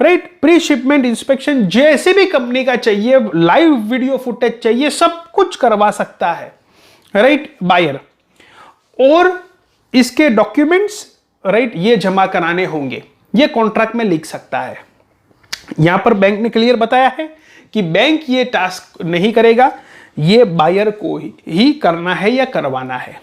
राइट। प्री शिपमेंट इंस्पेक्शन जैसे भी कंपनी का चाहिए, लाइव वीडियो फुटेज चाहिए, सब कुछ करवा सकता है, राइट, बायर। और इसके डॉक्यूमेंट्स, राइट, ये जमा कराने होंगे, ये कॉन्ट्रैक्ट में लिख सकता है। यहां पर बैंक ने क्लियर बताया है कि बैंक ये टास्क नहीं करेगा, ये बायर को ही करना है या करवाना है।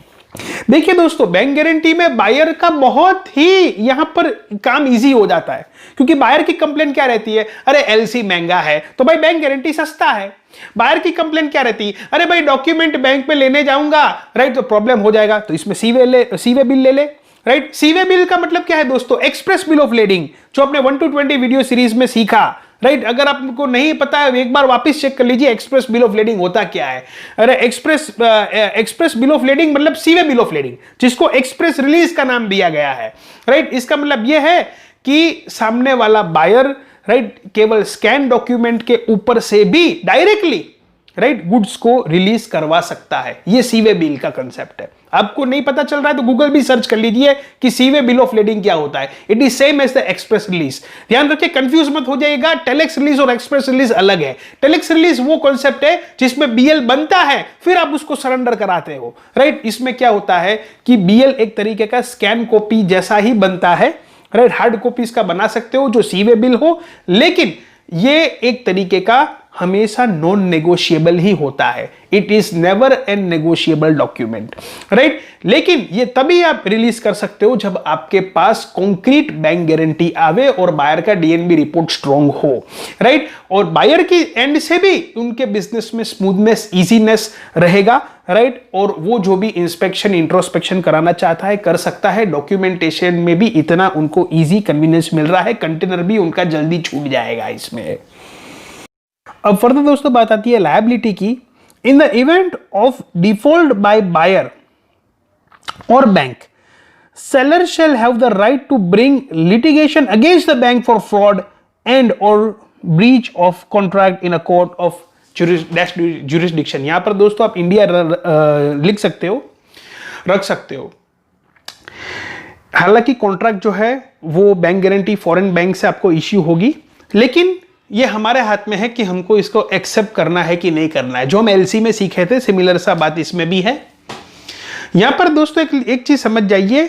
देखिए दोस्तों, बैंक गारंटी में बायर का बहुत ही यहां पर काम इजी हो जाता है, क्योंकि बायर की कंप्लेंट क्या रहती है, अरे एलसी महंगा है तो भाई बैंक गारंटी सस्ता है। बायर की कंप्लेंट क्या रहती है, अरे भाई डॉक्यूमेंट बैंक में लेने जाऊंगा, राइट, तो प्रॉब्लम हो जाएगा, तो इसमें सीवे बिल ले ले, राइट। सीवे बिल का मतलब क्या है दोस्तों, एक्सप्रेस बिल ऑफ लेडिंग, जो आपने 1 to 20 वीडियो सीरीज में सीखा, राइट। अगर आपको नहीं पता है, एक बार वापस चेक कर लीजिए एक्सप्रेस बिल ऑफ लेडिंग होता क्या है। अरे एक्सप्रेस बिल ऑफ लेडिंग मतलब सीवे बिल ऑफ लेडिंग, जिसको एक्सप्रेस रिलीज का नाम दिया गया है, राइट। इसका मतलब यह है कि सामने वाला बायर, राइट, केवल स्कैन डॉक्यूमेंट के ऊपर से भी डायरेक्टली, राइट, गुड्स को रिलीज करवा सकता है। ये सीवे बिल का कंसेप्ट है। आपको नहीं पता चल रहा है तो गूगल भी सर्च कर लीजिए कि सीवे बिल ऑफ लेडिंग क्या होता है। It is same as the express release. ध्यान रखिए, कंफ्यूज मत हो जाएगा, टेलेक्स रिलीज और एक्सप्रेस रिलीज अलग है। टेलेक्स रिलीज वो कॉन्सेप्ट है जिसमें बीएल बनता है, फिर आप उसको सरेंडर कराते हो, राइट। इसमें क्या होता है कि बीएल एक तरीके का स्कैन कॉपी जैसा ही बनता है, राइट। हार्ड कॉपी इसका बना सकते हो जो सीवे बिल हो, लेकिन ये एक तरीके का हमेशा नॉन नेगोशिएबल ही होता है। It is never N negotiable document, right. लेकिन ये तभी आप रिलीज कर सकते हो जब आपके पास कॉन्क्रीट बैंक गारंटी आवे और बायर का डीएनबी रिपोर्ट स्ट्रांग हो, राइट। और बायर की एंड से भी उनके बिजनेस में स्मूथनेस, इजीनेस रहेगा, राइट। और वो जो भी इंस्पेक्शन, इंट्रोस्पेक्शन कराना चाहता है कर सकता है। डॉक्यूमेंटेशन में भी इतना उनको इजी कन्वीनियंस मिल रहा है, कंटेनर भी उनका जल्दी छूट जाएगा इसमें। अब फर्दर दोस्तों बात आती है लायबिलिटी की। In the event of default by buyer और bank, seller shall have the right to bring litigation against the bank for fraud and or breach of contract in a court of jurisdiction। यहां पर दोस्तों आप India लिख सकते हो, रख सकते हो। हालांकि कॉन्ट्रैक्ट जो है वो बैंक गारंटी फॉरेन बैंक से आपको इश्यू होगी, लेकिन ये हमारे हाथ में है कि हमको इसको एक्सेप्ट करना है कि नहीं करना है। जो हम एलसी में सीखे थे, सिमिलर सा बात इसमें भी है। यहां पर दोस्तों एक चीज समझ जाइए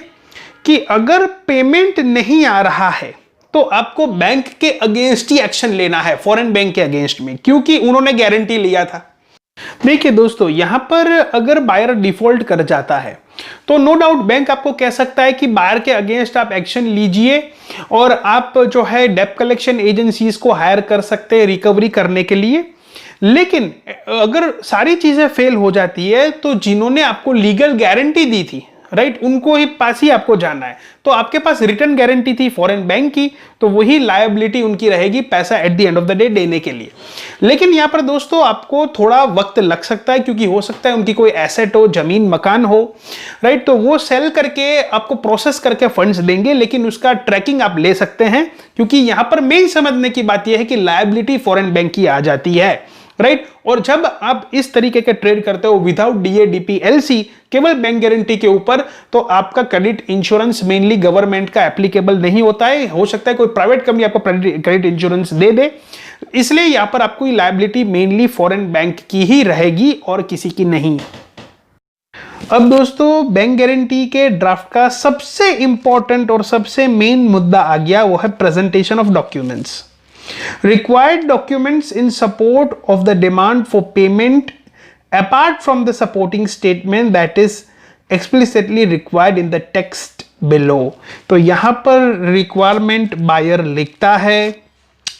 कि अगर पेमेंट नहीं आ रहा है तो आपको बैंक के अगेंस्ट ही एक्शन लेना है, फॉरेन बैंक के अगेंस्ट में, क्योंकि उन्होंने गारंटी लिया था। देखिए दोस्तों, यहां पर अगर बायर डिफॉल्ट कर जाता है तो नो डाउट बैंक आपको कह सकता है कि बायर के अगेंस्ट आप एक्शन लीजिए और आप जो है डेब्ट कलेक्शन एजेंसीज को हायर कर सकते हैं रिकवरी करने के लिए। लेकिन अगर सारी चीजें फेल हो जाती है तो जिन्होंने आपको लीगल गारंटी दी थी, राइट, उनको ही पास ही आपको जाना है। तो आपके पास रिटर्न गारंटी थी फॉरेन बैंक की, तो वही लायबिलिटी उनकी रहेगी पैसा eight the end of the day देने के लिए। लेकिन यहां पर दोस्तों आपको थोड़ा वक्त लग सकता है, क्योंकि हो सकता है उनकी कोई एसेट हो, जमीन मकान हो, राइट, तो वो सेल करके आपको प्रोसेस करके फंड्स देंगे, लेकिन उसका ट्रैकिंग आप ले सकते हैं, क्योंकि यहां पर मेन समझने की बात यह है कि लायबिलिटी फॉरेन बैंक की आ जाती है, राइट। और जब आप इस तरीके के ट्रेड करते हो विदाउट डीएडीपी एलसी, केवल बैंक गारंटी के ऊपर, तो आपका क्रेडिट इंश्योरेंस मेनली गवर्नमेंट का एप्लीकेबल नहीं होता है। हो सकता है कोई प्राइवेट कंपनी आपको क्रेडिट इंश्योरेंस दे दे, इसलिए यहां पर आपको लायबिलिटी मेनली फॉरेन बैंक की ही रहेगी और किसी की नहीं। अब दोस्तों बैंक गारंटी के ड्राफ्ट का सबसे इंपॉर्टेंट और सबसे मेन मुद्दा आ गया, वो है presentation of documents. Required documents in support of the demand for payment apart from the supporting statement that is explicitly required in the text below। तो यहां पर रिक्वायरमेंट बायर लिखता है,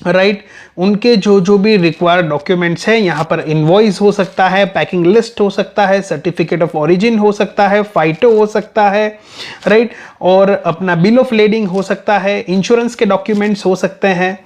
राइट, उनके जो भी रिक्वायर्ड डॉक्यूमेंट्स हैं, यहां पर इनवॉइस हो सकता है, पैकिंग लिस्ट हो सकता है, सर्टिफिकेट ऑफ ओरिजिन हो सकता है, फाइटो हो सकता है, राइट, और अपना बिल ऑफ लेडिंग हो सकता है, इंश्योरेंस के डॉक्यूमेंट्स हो सकते हैं,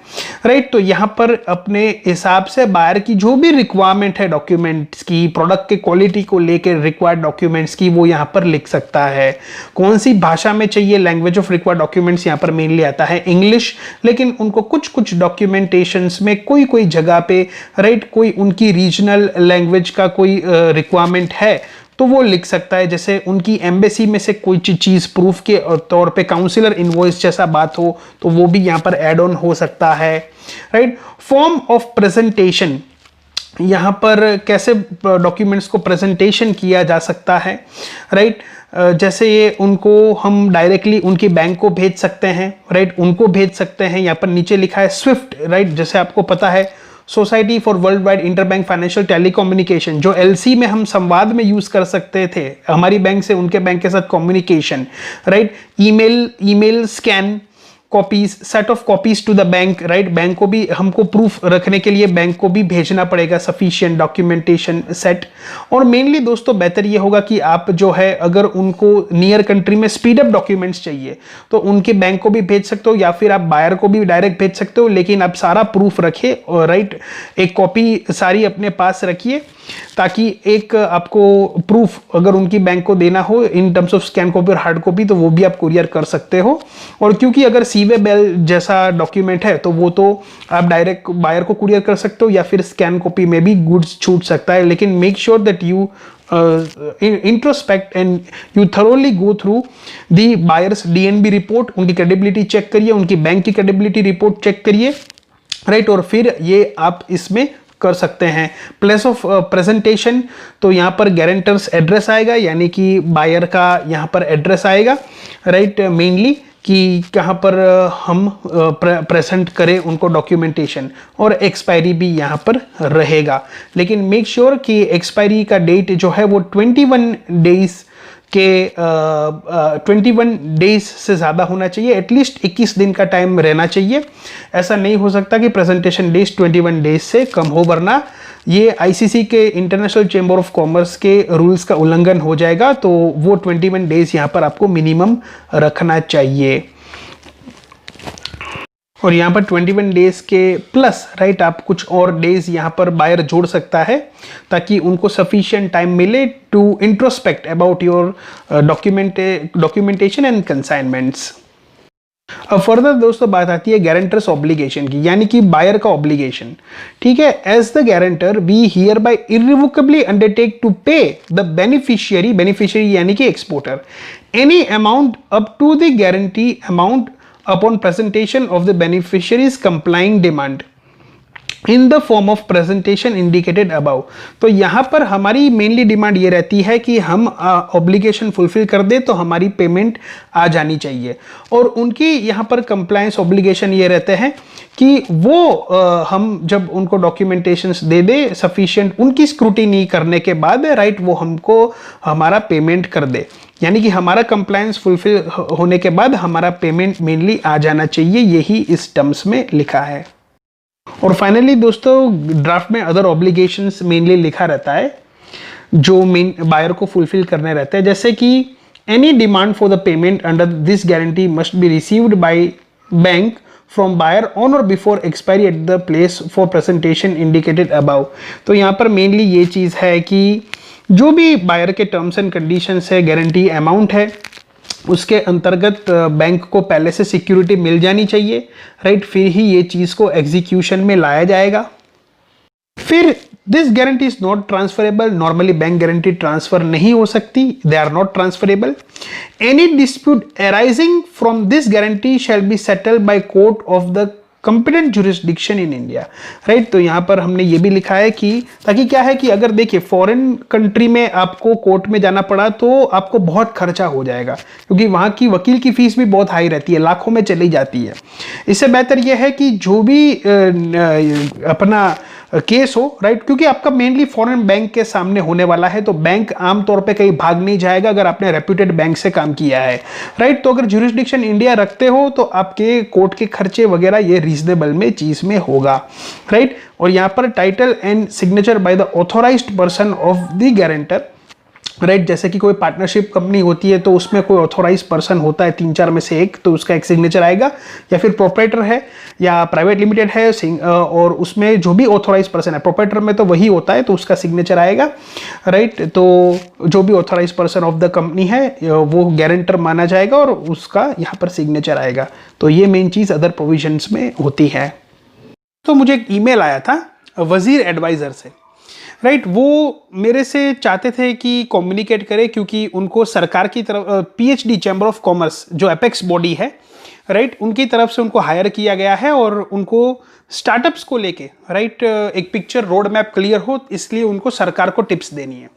राइट। तो यहाँ पर अपने हिसाब से बायर की जो भी रिक्वायरमेंट है डॉक्यूमेंट्स की, प्रोडक्ट के क्वालिटी को लेकर रिक्वायर्ड डॉक्यूमेंट्स की, वो यहाँ पर लिख सकता है। कौन सी भाषा में चाहिए, लैंग्वेज ऑफ रिक्वायर्ड डॉक्यूमेंट्स यहाँ पर मेनली आता है इंग्लिश, लेकिन उनको कुछ कुछ डॉक्यूमेंटेशंस में कोई कोई जगह पे, राइट, कोई उनकी रीजनल लैंग्वेज का कोई रिक्वायरमेंट है तो वो लिख सकता है। जैसे उनकी एम्बेसी में से कोई चीज प्रूफ के तौर पे काउंसिलर इनवॉइस जैसा बात हो तो वो भी यहाँ पर एड ऑन हो सकता है, राइट। फॉर्म ऑफ प्रेजेंटेशन, यहाँ पर कैसे डॉक्यूमेंट्स को प्रेजेंटेशन किया जा सकता है, राइट। जैसे ये उनको हम डायरेक्टली उनके बैंक को भेज सकते हैं, राइट, उनको भेज सकते हैं। यहाँ पर नीचे लिखा है स्विफ्ट, राइट, जैसे आपको पता है society for world wide interbank financial telecommunication, जो एलसी में हम संवाद में यूज कर सकते थे, हमारी बैंक से उनके बैंक के साथ communication, right. Email scan copies, set of copies to the bank, right, bank को भी हमको प्रूफ रखने के लिए बैंक को भी भेजना पड़ेगा सफिशिएंट डॉक्यूमेंटेशन सेट। और मेनली दोस्तों बेहतर ये होगा कि आप जो है अगर उनको नियर कंट्री में स्पीड अप डॉक्यूमेंट्स चाहिए तो उनके बैंक को भी भेज सकते हो या फिर आप बायर को भी डायरेक्ट भेज सकते हो, लेकिन आप सारा प्रूफ रखिए और राइट, एक कॉपी सारी अपने पास रखिए ताकि एक आपको प्रूफ अगर उनकी बैंक को देना हो in terms of scan copy और हार्ड कॉपी तो वो भी आप कुरियर कर सकते हो। और क्योंकि अगर सीवे बेल जैसा डॉक्यूमेंट है तो वो तो आप डायरेक्ट बायर को कुरियर कर सकते हो या फिर स्कैन कॉपी में भी गुड्स छूट सकता है, लेकिन make sure that you introspect and you thoroughly go through the buyers DNB report, उनकी क्रेडिबिलिटी चेक करिए, उनकी बैंक की क्रेडिबिलिटी रिपोर्ट चेक करिए, राइट। और फिर ये आप इसमें कर सकते हैं। प्लेस ऑफ प्रेजेंटेशन, तो यहाँ पर गारंटर्स एड्रेस आएगा, यानी कि बायर का यहाँ पर एड्रेस आएगा, राइट, मेनली कि कहाँ पर हम प्रेजेंट करें उनको डॉक्यूमेंटेशन, और एक्सपायरी भी यहाँ पर रहेगा। लेकिन मेक श्योर कि एक्सपायरी का डेट जो है वो 21 डेज के 21 डेज से ज़्यादा होना चाहिए, एटलीस्ट 21 दिन का टाइम रहना चाहिए। ऐसा नहीं हो सकता कि प्रेजेंटेशन डेज 21 डेज से कम हो, वरना ये आईसीसी के इंटरनेशनल चेंबर ऑफ कॉमर्स के रूल्स का उल्लंघन हो जाएगा। तो वो 21 डेज यहाँ पर आपको मिनिमम रखना चाहिए। और यहाँ पर 21 डेज के प्लस, राइट, आप कुछ और डेज यहाँ पर बायर जोड़ सकता है ताकि उनको सफिशिएंट टाइम मिले to introspect about your documentation and consignments. अब फर्दर दोस्तों बात आती है गारंटर्स ऑब्लिगेशन की, यानी कि बायर का ऑब्लिगेशन। ठीक है, as the guarantor we hereby irrevocably undertake to pay the beneficiary यानी कि exporter any amount up to the guarantee amount upon presentation of the beneficiary's complying demand in the form of presentation indicated above। तो यहाँ पर हमारी mainly demand ये रहती है कि हम ऑब्लिगेशन फुलफिल कर दे तो हमारी पेमेंट आ जानी चाहिए। और उनकी यहाँ पर कंप्लायंस ऑब्लिगेशन ये रहते हैं कि वो हम जब उनको डॉक्यूमेंटेशंस दे दे सफिशिएंट, उनकी स्क्रूटिनी करने के बाद, राइट, वो हमको हमारा पेमेंट कर दे, यानी कि हमारा कंप्लायंस फुलफिल होने के बाद हमारा पेमेंट मेनली आ जाना चाहिए, यही इस टर्म्स में लिखा है। और फाइनली दोस्तों ड्राफ्ट में अदर ऑब्लिगेशंस मेनली लिखा रहता है जो मेन बायर को फुलफिल करने रहते हैं, जैसे कि any demand for the payment under this guarantee must be received by bank from buyer on or before expiry at the place for presentation indicated above. तो यहाँ पर मेनली ये चीज़ है कि जो भी बायर के टर्म्स एंड कंडीशंस है, गारंटी अमाउंट है, उसके अंतर्गत बैंक को पहले से सिक्योरिटी मिल जानी चाहिए, राइट, फिर ही ये चीज़ को एग्जीक्यूशन में लाया जाएगा। फिर this guarantee is not transferable, normally bank guarantee transfer नहीं हो सकती, they are not transferable. Any dispute arising from this guarantee shall be settled by court of the competent jurisdiction in India, right. तो यहाँ पर हमने ये भी लिखा है कि ताकि क्या है कि अगर देखिए फॉरेन कंट्री में आपको कोर्ट में जाना पड़ा तो आपको बहुत खर्चा हो जाएगा, क्योंकि वहाँ की वकील की फीस भी बहुत हाई रहती है, लाखों में चली जाती है। इससे बेहतर यह है कि जो भी अपना केस हो, राइट, क्योंकि आपका मेनली फॉरेन बैंक के सामने होने वाला है, तो बैंक आमतौर पे कहीं भाग नहीं जाएगा अगर आपने रेप्यूटेड बैंक से काम किया है, राइट। तो अगर ज्यूरिसडिक्शन इंडिया रखते हो तो आपके कोर्ट के खर्चे वगैरह ये रीजनेबल में चीज में होगा, राइट। और यहाँ पर title and signature by the authorised person of the guarantor right. जैसे कि कोई पार्टनरशिप कंपनी होती है तो उसमें कोई ऑथोराइज पर्सन होता है 3-4 में से एक, तो उसका एक सिग्नेचर आएगा, या फिर प्रोपराइटर है या प्राइवेट लिमिटेड है और उसमें जो भी ऑथोराइज पर्सन है, प्रोपराइटर में तो वही होता है तो उसका सिग्नेचर आएगा। राइट। तो जो भी authorise person of the company है वो गारंटर माना जाएगा और उसका यहाँ पर सिग्नेचर आएगा। तो ये मेन चीज़ अदर प्रोविजंस में होती है। तो मुझे एक ईमेल आया था वजीर एडवाइज़र से। राइट। वो मेरे से चाहते थे कि कम्युनिकेट करें, क्योंकि उनको सरकार की तरफ पीएचडी चैम्बर ऑफ कॉमर्स जो एपेक्स बॉडी है, राइट, उनकी तरफ से उनको हायर किया गया है और उनको स्टार्टअप्स को लेके, राइट, एक पिक्चर रोड मैप क्लियर हो, इसलिए उनको सरकार को टिप्स देनी है।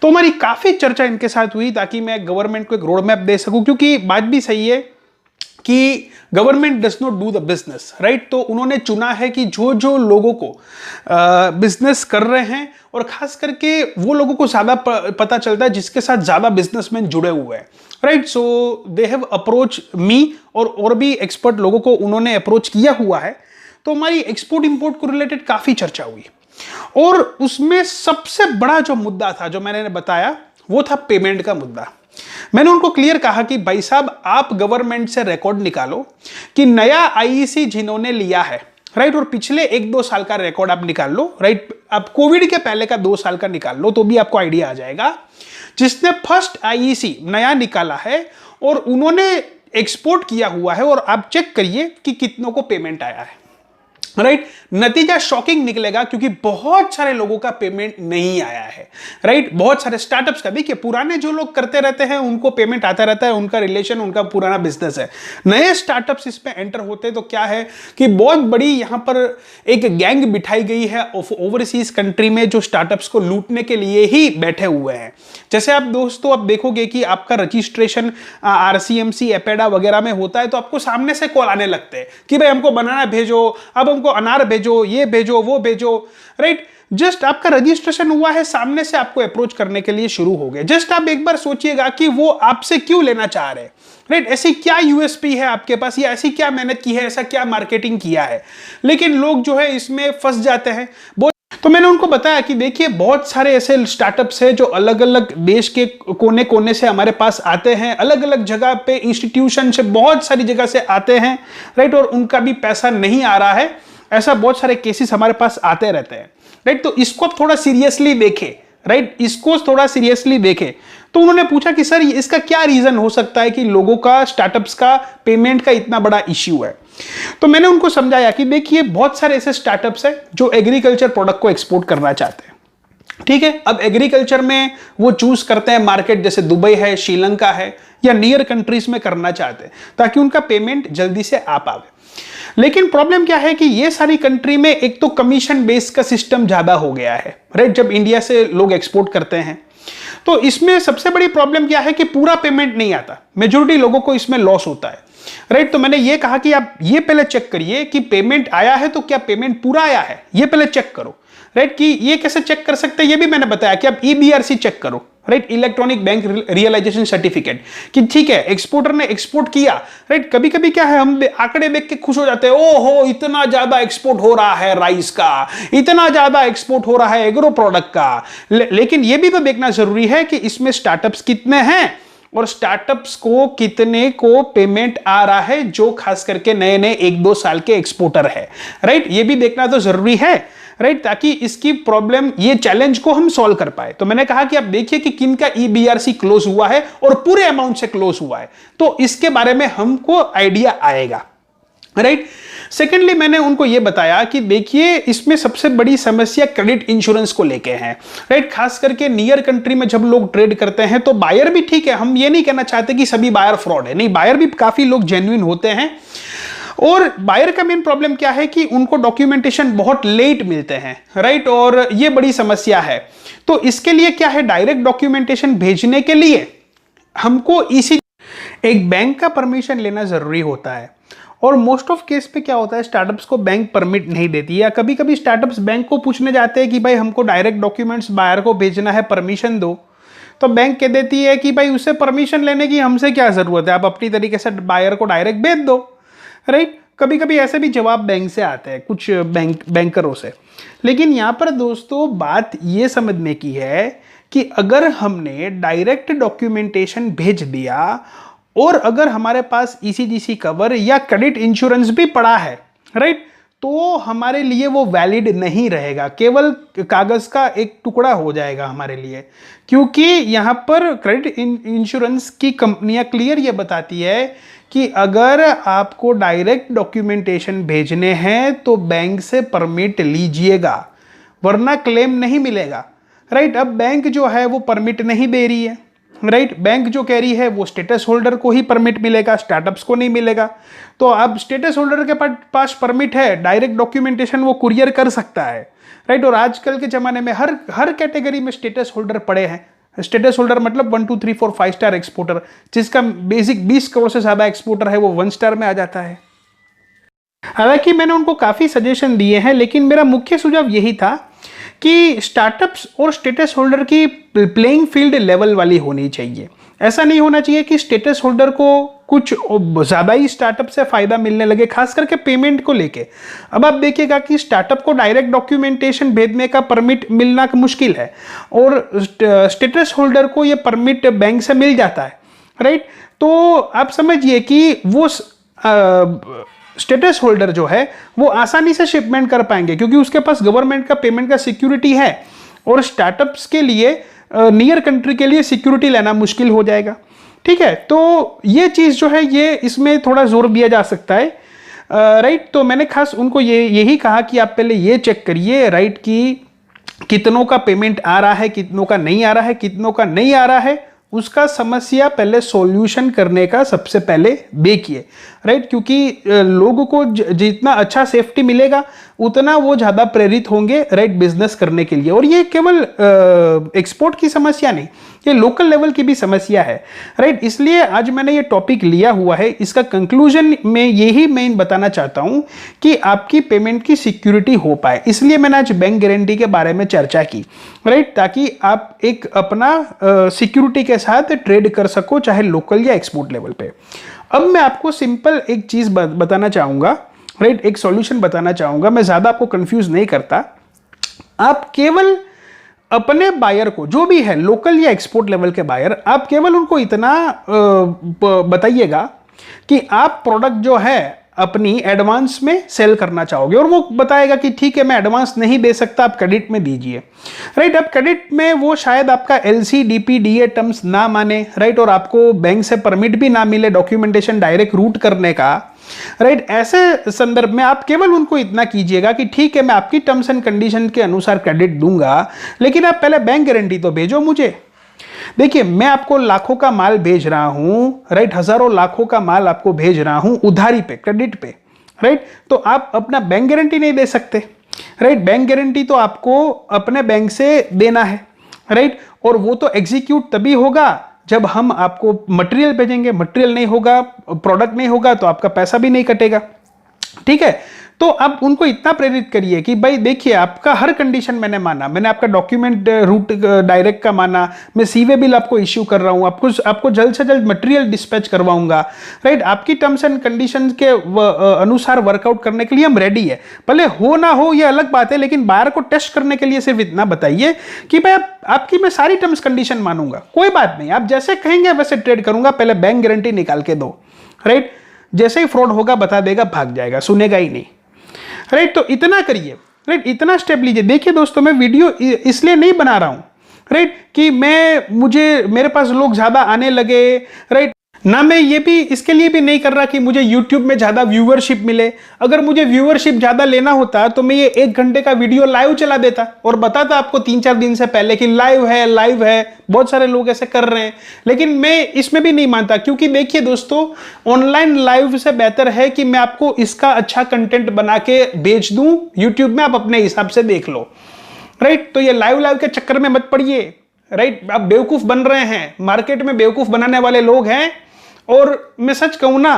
तो हमारी काफ़ी चर्चा इनके साथ हुई ताकि मैं गवर्नमेंट को एक रोड मैप दे सकूं, क्योंकि बात भी सही है कि government does not do the business. Right. तो उन्होंने चुना है कि जो जो लोगों को बिजनेस कर रहे हैं, और खास करके वो लोगों को ज़्यादा पता चलता है जिसके साथ ज़्यादा बिजनेसमैन जुड़े हुए हैं। Right. So they have approach me, और भी एक्सपर्ट लोगों को उन्होंने अप्रोच किया हुआ है। तो हमारी एक्सपोर्ट इंपोर्ट को रिलेटेड काफ़ी चर्चा हुई, और उसमें सबसे बड़ा जो मुद्दा था जो मैंने बताया वो था पेमेंट का मुद्दा। मैंने उनको क्लियर कहा कि भाई साहब, आप गवर्नमेंट से रिकॉर्ड निकालो कि नया आईईसी जिन्होंने लिया है, राइट, और पिछले 1-2 साल का रिकॉर्ड आप निकाल लो। राइट। आप कोविड के पहले का 2 साल का निकाल लो तो भी आपको आइडिया आ जाएगा। जिसने फर्स्ट आईईसी नया निकाला है और उन्होंने एक्सपोर्ट किया हुआ है, और आप चेक करिए कि कितनों को पेमेंट आया है। राइट। नतीजा शॉकिंग निकलेगा, क्योंकि बहुत सारे लोगों का पेमेंट नहीं आया है। राइट। बहुत सारे स्टार्टअप्स का, देखिए पुराने जो लोग करते रहते हैं उनको पेमेंट आता रहता है, उनका रिलेशन, उनका पुराना बिजनेस है। नए स्टार्टअप्स इसमें एंटर होते तो क्या है कि बहुत बड़ी यहां पर एक गैंग बिठाई गई है ओवरसीज कंट्री में, जो स्टार्टअप्स को लूटने के लिए ही बैठे हुए हैं। जैसे आप दोस्तों आप देखोगे कि आपका रजिस्ट्रेशन आरसीएमसी एपेडा वगैरह में होता है तो आपको सामने से कॉल आने लगते हैं कि भाई हमको बनाना भेजो, अब हमको अनार भेजो, ये भेजो, वो भेजो। राइट। जस्ट आपका रजिस्ट्रेशन हुआ है, सामने से आपको अप्रोच करने के लिए शुरू हो गए। जस्ट आप एक बार सोचिएगा कि वो आपसे क्यों लेना चाह रहे हैं। राइट। ऐसी क्या यूएसपी है आपके पास, या ऐसी क्या मेहनत की है, ऐसा क्या मार्केटिंग किया है, लेकिन लोग जो है इसमें फंस जाते हैं। तो मैंने उनको बताया कि देखिए बहुत सारे ऐसे स्टार्टअप्स हैं जो अलग अलग देश के कोने कोने से हमारे पास आते हैं, अलग अलग जगह पे इंस्टीट्यूशन से बहुत सारी जगह से आते हैं। राइट। और उनका भी पैसा नहीं आ रहा है, ऐसा बहुत सारे केसेस हमारे पास आते रहते हैं। राइट। तो इसको आप थोड़ा सीरियसली देखें। राइट। इसको थोड़ा सीरियसली देखें। तो उन्होंने पूछा कि सर इसका क्या रीजन हो सकता है कि लोगों का, स्टार्टअप्स का पेमेंट का इतना बड़ा इश्यू है। तो मैंने उनको समझाया कि देखिए बहुत सारे ऐसे स्टार्टअप्स हैं जो एग्रीकल्चर प्रोडक्ट को एक्सपोर्ट करना चाहते हैं। ठीक है। अब एग्रीकल्चर में वो चूज करते हैं मार्केट, जैसे दुबई है, श्रीलंका है, या नियर कंट्रीज में करना चाहते हैं ताकि उनका पेमेंट जल्दी से आ पावे। लेकिन प्रॉब्लम क्या है कि ये सारी कंट्री में एक तो कमीशन बेस का सिस्टम ज्यादा हो गया है। राइट। जब इंडिया से लोग एक्सपोर्ट करते हैं तो इसमें सबसे बड़ी प्रॉब्लम क्या है कि पूरा पेमेंट नहीं आता, मेजोरिटी लोगों को इसमें लॉस होता है। राइट। तो मैंने ये कहा कि आप ये पहले चेक करिए कि पेमेंट आया है तो क्या पेमेंट पूरा आया है, ये पहले चेक करो। राइट। कि ये कैसे चेक कर सकते हैं ये भी मैंने बताया कि आप ईबीआरसी चेक करो। Right. Electronic bank realisation certificate, कि ठीक है एक्सपोर्टर ने एक्सपोर्ट किया। राइट। कभी कभी क्या है, हम आंकड़े देख के खुश हो जाते हैं, ओहो इतना ज्यादा एक्सपोर्ट हो रहा है राइस का, इतना ज्यादा एक्सपोर्ट हो रहा है एग्रो प्रोडक्ट का। लेकिन ये भी तो देखना जरूरी है कि इसमें स्टार्टअप्स कितने हैं और स्टार्टअप्स को कितने को पेमेंट आ रहा है, जो खास करके नए नए 1-2 साल के एक्सपोर्टर है। राइट। ये भी देखना तो जरूरी है। राइट। ताकि इसकी प्रॉब्लम, ये चैलेंज को हम सॉल्व कर पाए। तो मैंने कहा कि आप देखिए कि किन का ईबीआरसी क्लोज हुआ है और पूरे अमाउंट से क्लोज हुआ है, तो इसके बारे में हमको आइडिया आएगा। राइट। सेकेंडली मैंने उनको यह बताया कि देखिए इसमें सबसे बड़ी समस्या क्रेडिट इंश्योरेंस को लेके है। राइट। खास करके नियर कंट्री में जब लोग ट्रेड करते हैं तो बायर भी, ठीक है हम ये नहीं कहना चाहते कि सभी बायर फ्रॉड है, नहीं, बायर भी काफी लोग जेन्युइन होते हैं। और बायर का मेन प्रॉब्लम क्या है कि उनको डॉक्यूमेंटेशन बहुत लेट मिलते हैं। राइट। और ये बड़ी समस्या है। तो इसके लिए क्या है, डायरेक्ट डॉक्यूमेंटेशन भेजने के लिए हमको इसी एक बैंक का परमिशन लेना जरूरी होता है। और मोस्ट ऑफ केस पे क्या होता है, स्टार्टअप्स को बैंक परमिट नहीं देती, या कभी कभी स्टार्टअप्स बैंक को पूछने जाते हैं कि भाई हमको डायरेक्ट डॉक्यूमेंट्स बायर को भेजना है, परमिशन दो। तो बैंक कह देती है कि भाई उससे परमिशन लेने की हमसे क्या जरूरत है, आप अपनी तरीके से बायर को डायरेक्ट भेज दो। राइट। कभी कभी ऐसे भी जवाब बैंक से आते हैं, कुछ बैंकरों से। लेकिन यहाँ पर दोस्तों बात ये समझने की है कि अगर हमने डायरेक्ट डॉक्यूमेंटेशन भेज दिया और अगर हमारे पास ईसीजीसी कवर या क्रेडिट इंश्योरेंस भी पड़ा है, राइट, तो हमारे लिए वो वैलिड नहीं रहेगा, केवल कागज का एक टुकड़ा हो जाएगा हमारे लिए। क्योंकि यहाँ पर क्रेडिट इंश्योरेंस की कंपनियां क्लियर ये बताती है कि अगर आपको डायरेक्ट डॉक्यूमेंटेशन भेजने हैं तो बैंक से परमिट लीजिएगा, वरना क्लेम नहीं मिलेगा, राइट। अब बैंक जो है वो परमिट नहीं दे रही है, राइट। बैंक जो कह रही है वो स्टेटस होल्डर को ही परमिट मिलेगा, स्टार्टअप्स को नहीं मिलेगा। तो अब स्टेटस होल्डर के पास परमिट है, डायरेक्ट डॉक्यूमेंटेशन वो कुरियर कर सकता है, राइट। और आजकल के ज़माने में हर कैटेगरी में स्टेटस होल्डर पड़े हैं। स्टेटस होल्डर मतलब 1 2 3 4 5 स्टार एक्सपोर्टर, जिसका बेसिक 20 करोड़ से ज़्यादा एक्सपोर्टर है वो 1 स्टार में आ जाता है। हालांकि मैंने उनको काफ़ी सजेशन दिए हैं, लेकिन मेरा मुख्य सुझाव यही था कि स्टार्टअप्स और स्टेटस होल्डर की प्लेइंग फील्ड लेवल वाली होनी चाहिए। ऐसा नहीं होना चाहिए कि स्टेटस होल्डर को कुछ ज़्यादा ही स्टार्टअप से फ़ायदा मिलने लगे, खास करके पेमेंट को लेके। अब आप देखिएगा कि स्टार्टअप को डायरेक्ट डॉक्यूमेंटेशन भेजने का परमिट मिलना मुश्किल है और स्टेटस होल्डर को ये परमिट बैंक से मिल जाता है, राइट। तो आप समझिए कि वो स्टेटस होल्डर जो है वो आसानी से शिपमेंट कर पाएंगे, क्योंकि उसके पास गवर्नमेंट का पेमेंट का सिक्योरिटी है। और स्टार्टअप्स के लिए नियर कंट्री के लिए सिक्योरिटी लेना मुश्किल हो जाएगा, ठीक है। तो ये चीज़ जो है ये इसमें थोड़ा जोर दिया जा सकता है, राइट। तो मैंने खास उनको यही कहा कि आप पहले ये चेक करिए, राइट, कि कितनों का पेमेंट आ रहा है, कितनों का नहीं आ रहा है, कितनों का नहीं आ रहा है, उसका समस्या पहले सॉल्यूशन करने का सबसे पहले देखिए, राइट। क्योंकि लोगों को जितना अच्छा सेफ्टी मिलेगा उतना वो ज़्यादा प्रेरित होंगे, राइट, बिजनेस करने के लिए। और ये केवल एक्सपोर्ट की समस्या नहीं, ये लोकल लेवल की भी समस्या है, राइट। इसलिए आज मैंने ये टॉपिक लिया हुआ है। इसका कंक्लूजन में यही मैं बताना चाहता हूँ कि आपकी पेमेंट की सिक्योरिटी हो पाए, इसलिए मैंने आज बैंक गारंटी के बारे में चर्चा की, राइट, ताकि आप एक अपना सिक्योरिटी के साथ ट्रेड कर सको, चाहे लोकल या एक्सपोर्ट लेवल पे। अब मैं आपको सिंपल एक चीज बताना चाहूंगा, राइट, एक सॉल्यूशन बताना चाहूंगा। मैं ज्यादा आपको कंफ्यूज नहीं करता। आप केवल अपने बायर को, जो भी है लोकल या एक्सपोर्ट लेवल के बायर, आप केवल उनको इतना बताइएगा कि आप प्रोडक्ट जो है अपनी एडवांस में सेल करना चाहोगे, और वो बताएगा कि ठीक है मैं एडवांस नहीं दे सकता, आप क्रेडिट में दीजिए, राइट। अब क्रेडिट में वो शायद आपका एलसी डीपी डीए टर्म्स ना माने, राइट, और आपको बैंक से परमिट भी ना मिले डॉक्यूमेंटेशन डायरेक्ट रूट करने का, राइट। ऐसे संदर्भ में आप केवल उनको इतना कीजिएगा कि ठीक है मैं आपकी टर्म्स एंड कंडीशन के अनुसार क्रेडिट दूंगा, लेकिन आप पहले बैंक गारंटी तो भेजो मुझे। देखिए मैं आपको लाखों का माल भेज रहा हूं, राइट, हजारों लाखों का माल आपको भेज रहा हूं उधारी पे, क्रेडिट पे, राइट। तो आप अपना बैंक गारंटी नहीं दे सकते, राइट। बैंक गारंटी तो आपको अपने बैंक से देना है, राइट। और वो तो एग्जीक्यूट तभी होगा जब हम आपको मटेरियल भेजेंगे। मटेरियल नहीं होगा, प्रोडक्ट नहीं होगा, तो आपका पैसा भी नहीं कटेगा, ठीक है। तो आप उनको इतना प्रेरित करिए कि भाई देखिए आपका हर कंडीशन मैंने माना, मैंने आपका डॉक्यूमेंट रूट डायरेक्ट का माना, मैं सीवे बिल आपको इश्यू कर रहा हूं, आपको जल्द से जल्द मटेरियल डिस्पैच करवाऊंगा, राइट। आपकी टर्म्स एंड कंडीशन के अनुसार वर्कआउट करने के लिए हम रेडी है। भले हो ना हो ये अलग बात है, लेकिन बायर को टेस्ट करने के लिए सिर्फ इतना बताइए कि भाई आपकी मैं सारी टर्म्स कंडीशन मानूंगा, कोई बात नहीं, आप जैसे कहेंगे वैसे ट्रेड करूंगा, पहले बैंक गारंटी निकाल के दो, राइट। जैसे ही फ्रॉड होगा बता देगा, भाग जाएगा, सुनेगा ही नहीं, राइट। तो इतना करिए, राइट, इतना स्टेप लीजिए। देखिए दोस्तों मैं वीडियो इसलिए नहीं बना रहा हूं, राइट, कि मेरे पास लोग ज्यादा आने लगे, राइट, ना मैं ये भी इसके लिए भी नहीं कर रहा कि मुझे YouTube में ज्यादा व्यूअरशिप मिले। अगर मुझे व्यूअरशिप ज्यादा लेना होता तो मैं ये 1 घंटे का वीडियो लाइव चला देता और बताता आपको 3-4 दिन से पहले कि लाइव है, बहुत सारे लोग ऐसे कर रहे हैं। लेकिन मैं इसमें भी नहीं मानता, क्योंकि देखिए दोस्तों ऑनलाइन लाइव से बेहतर है कि मैं आपको इसका अच्छा कंटेंट बना के बेच दूं YouTube में, आप अपने हिसाब से देख लो, राइट। तो ये लाइव के चक्कर में मत पड़िए, राइट। आप बेवकूफ बन रहे हैं, मार्केट में बेवकूफ बनाने वाले लोग हैं। और मैं सच कहूं ना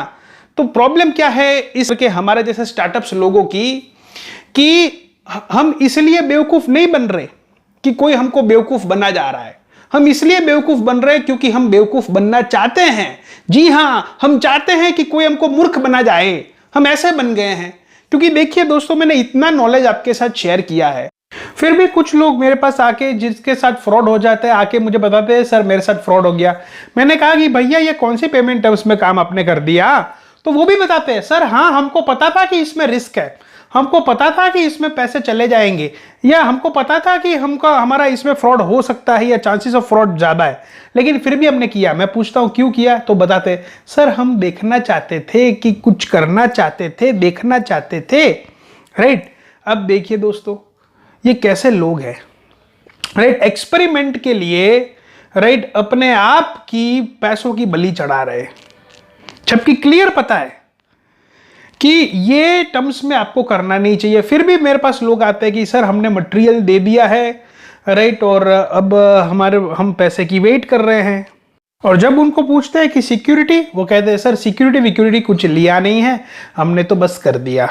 तो प्रॉब्लम क्या है इसके हमारे जैसे स्टार्टअप्स लोगों की, कि हम इसलिए बेवकूफ नहीं बन रहे कि कोई हमको बेवकूफ बना जा रहा है, हम इसलिए बेवकूफ बन रहे हैं क्योंकि हम बेवकूफ बनना चाहते हैं। जी हां, हम चाहते हैं कि कोई हमको मूर्ख बना जाए, हम ऐसे बन गए हैं। क्योंकि देखिए दोस्तों मैंने इतना नॉलेज आपके साथ शेयर किया है, फिर भी कुछ लोग मेरे पास आके, जिसके साथ फ्रॉड हो जाता है, आके मुझे बताते हैं सर मेरे साथ फ्रॉड हो गया। मैंने कहा कि भैया ये कौन सी पेमेंट टर्म्स में काम आपने कर दिया? तो वो भी बताते हैं सर हाँ हमको पता था कि इसमें रिस्क है, हमको पता था कि इसमें पैसे चले जाएंगे, या हमको पता था कि हमारा इसमें फ्रॉड हो सकता है या चांसेस ऑफ फ्रॉड ज्यादा है, लेकिन फिर भी हमने किया। मैं पूछता हूं क्यों किया, तो बताते सर हम देखना चाहते थे कि कुछ करना चाहते थे, देखना चाहते थे। राइट, अब देखिए दोस्तों ये कैसे लोग हैं, राइट, एक्सपेरिमेंट के लिए, राइट, अपने आप की पैसों की बलि चढ़ा रहे, जबकि क्लियर पता है कि ये टर्म्स में आपको करना नहीं चाहिए। फिर भी मेरे पास लोग आते हैं कि सर हमने मटेरियल दे दिया है, राइट, और अब हम पैसे की वेट कर रहे हैं। और जब उनको पूछते हैं कि सिक्योरिटी, वो कहते हैं सर सिक्योरिटी कुछ लिया नहीं है, हमने तो बस कर दिया।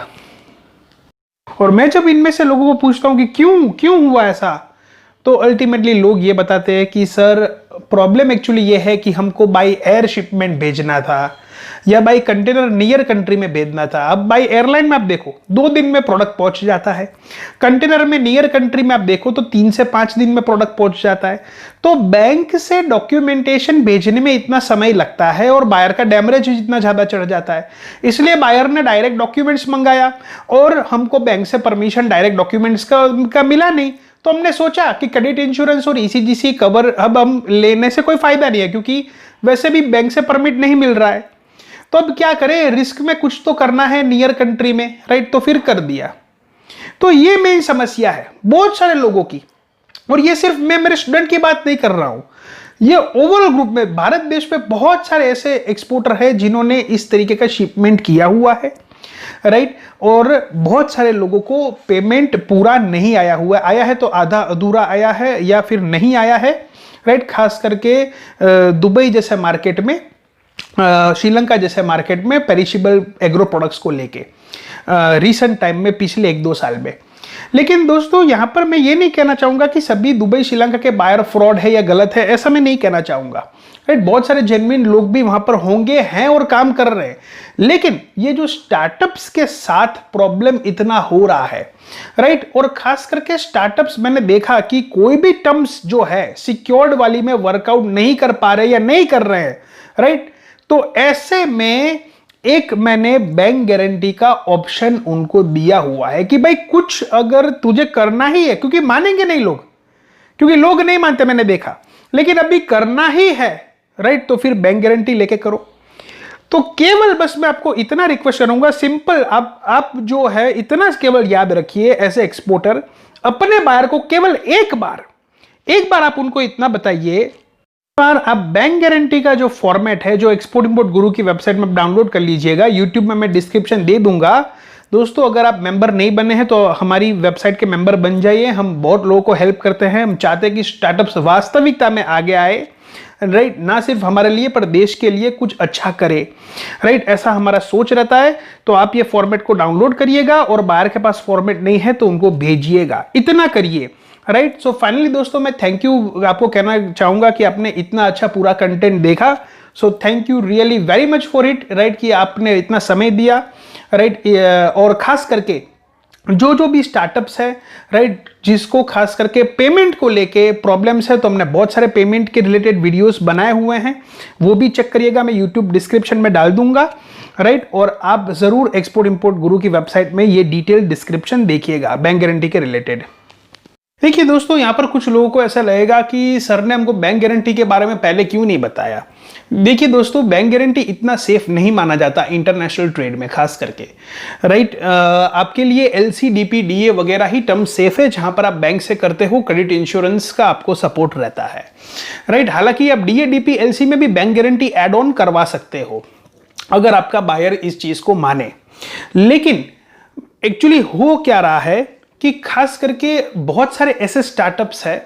और मैं जब इनमें से लोगों को पूछता हूं कि क्यों हुआ ऐसा, तो अल्टीमेटली लोग ये बताते हैं कि सर प्रॉब्लम एक्चुअली ये है कि हमको बाय एयर शिपमेंट भेजना था या बाय कंटेनर नियर कंट्री में भेजना था। अब बाय एयरलाइन में आप देखो 2 दिन में प्रोडक्ट पहुंच जाता है, कंटेनर में नियर कंट्री में आप देखो तो 3 से 5 दिन में प्रोडक्ट पहुंच जाता है। तो बैंक से डॉक्यूमेंटेशन भेजने में इतना समय लगता है और बायर का डैमरेज इतना ज्यादा चढ़ जाता है, इसलिए बायर ने डायरेक्ट डॉक्यूमेंट्स मंगाया और हमको बैंक से परमिशन डायरेक्ट डॉक्यूमेंट्स का मिला नहीं। तो हमने सोचा कि क्रेडिट इंश्योरेंस और ईसीजीसी कवर अब हम लेने से कोई फायदा नहीं है, क्योंकि वैसे भी बैंक से परमिट नहीं मिल रहा है। तो अब क्या करें, रिस्क में कुछ तो करना है नियर कंट्री में, राइट, तो फिर कर दिया। तो ये मेन समस्या है बहुत सारे लोगों की, और ये सिर्फ मैं मेरे स्टूडेंट की बात नहीं कर रहा हूं, ये ओवरऑल ग्रुप में भारत देश में बहुत सारे ऐसे एक्सपोर्टर हैं जिन्होंने इस तरीके का शिपमेंट किया हुआ है, राइट, और बहुत सारे लोगों को पेमेंट पूरा नहीं आया हुआ है, आया है तो आधा अधूरा आया है या फिर नहीं आया है, राइट, खास करके दुबई जैसे मार्केट में, श्रीलंका जैसे मार्केट में पेरिशेबल एग्रो प्रोडक्ट्स को लेके रीसेंट टाइम में पिछले 1-2 साल में। लेकिन दोस्तों यहां पर मैं ये नहीं कहना चाहूंगा कि सभी दुबई श्रीलंका के बायर फ्रॉड है या गलत है, ऐसा मैं नहीं कहना चाहूंगा, राइट, बहुत सारे जेन्युइन लोग भी वहां पर होंगे, हैं और काम कर रहे हैं। लेकिन ये जो स्टार्टअप्स के साथ प्रॉब्लम इतना हो रहा है, राइट, और खास करके स्टार्टअप्स मैंने देखा कि कोई भी टर्म्स जो है सिक्योर्ड वाली में वर्कआउट नहीं कर पा रहे या नहीं कर रहे हैं, राइट, तो ऐसे में एक मैंने बैंक गारंटी का ऑप्शन उनको दिया हुआ है कि भाई कुछ अगर तुझे करना ही है, क्योंकि मानेंगे नहीं लोग, क्योंकि लोग नहीं मानते मैंने देखा, लेकिन अभी करना ही है, राइट, तो फिर बैंक गारंटी लेके करो। तो केवल बस मैं आपको इतना रिक्वेस्ट करूंगा, सिंपल, आप जो है इतना केवल याद रखिए, ऐसे एक्सपोर्टर अपने बायर को केवल एक बार आप उनको इतना बताइए, आप बैंक गारंटी का जो फॉर्मेट है जो एक्सपोर्ट इंपोर्ट गुरु की वेबसाइट में डाउनलोड कर लीजिएगा, यूट्यूब में मैं डिस्क्रिप्शन दे दूंगा। दोस्तों अगर आप मेंबर नहीं बने हैं तो हमारी वेबसाइट के मेंबर बन जाइए, हम बहुत लोगों को हेल्प करते हैं, हम चाहते हैं कि स्टार्टअप्स वास्तविकता में आगे आए, राइट, ना सिर्फ हमारे लिए पर देश के लिए कुछ अच्छा करे, राइट, ऐसा हमारा सोच रहता है। तो आप ये फॉर्मेट को डाउनलोड करिएगा और बाहर के पास फॉर्मेट नहीं है तो उनको भेजिएगा, इतना करिए, राइट। सो फाइनली दोस्तों मैं थैंक यू आपको कहना चाहूंगा कि आपने इतना अच्छा पूरा कंटेंट देखा, so thank you really very much for it, right, कि आपने इतना समय दिया, राइट, और खास करके जो भी स्टार्टअप्स है, राइट, जिसको खास करके पेमेंट को लेके प्रॉब्लम्स है, तो हमने बहुत सारे पेमेंट के रिलेटेड वीडियोस बनाए हुए हैं, वो भी चेक करिएगा, मैं यूट्यूब डिस्क्रिप्शन में डाल दूंगा, राइट, और आप जरूर एक्सपोर्ट इंपोर्ट गुरु की वेबसाइट में ये डिटेल डिस्क्रिप्शन देखिएगा बैंक गारंटी के रिलेटेड। देखिए दोस्तों यहाँ पर कुछ लोगों को ऐसा लगेगा कि सर ने हमको बैंक गारंटी के बारे में पहले क्यों नहीं बताया। देखिए दोस्तों बैंक गारंटी इतना सेफ नहीं माना जाता इंटरनेशनल ट्रेड में, खास करके, राइट, आपके लिए एलसी डीपी डीए वगैरह ही टर्म सेफ है जहां पर आप बैंक से करते हो, क्रेडिट इंश्योरेंस का आपको सपोर्ट रहता है, राइट। हालांकि आप डीए डीपी एलसी में भी बैंक गारंटी एड ऑन करवा सकते हो अगर आपका बायर इस चीज को माने। लेकिन एक्चुअली हो क्या रहा है कि खास करके बहुत सारे ऐसे स्टार्टअप्स हैं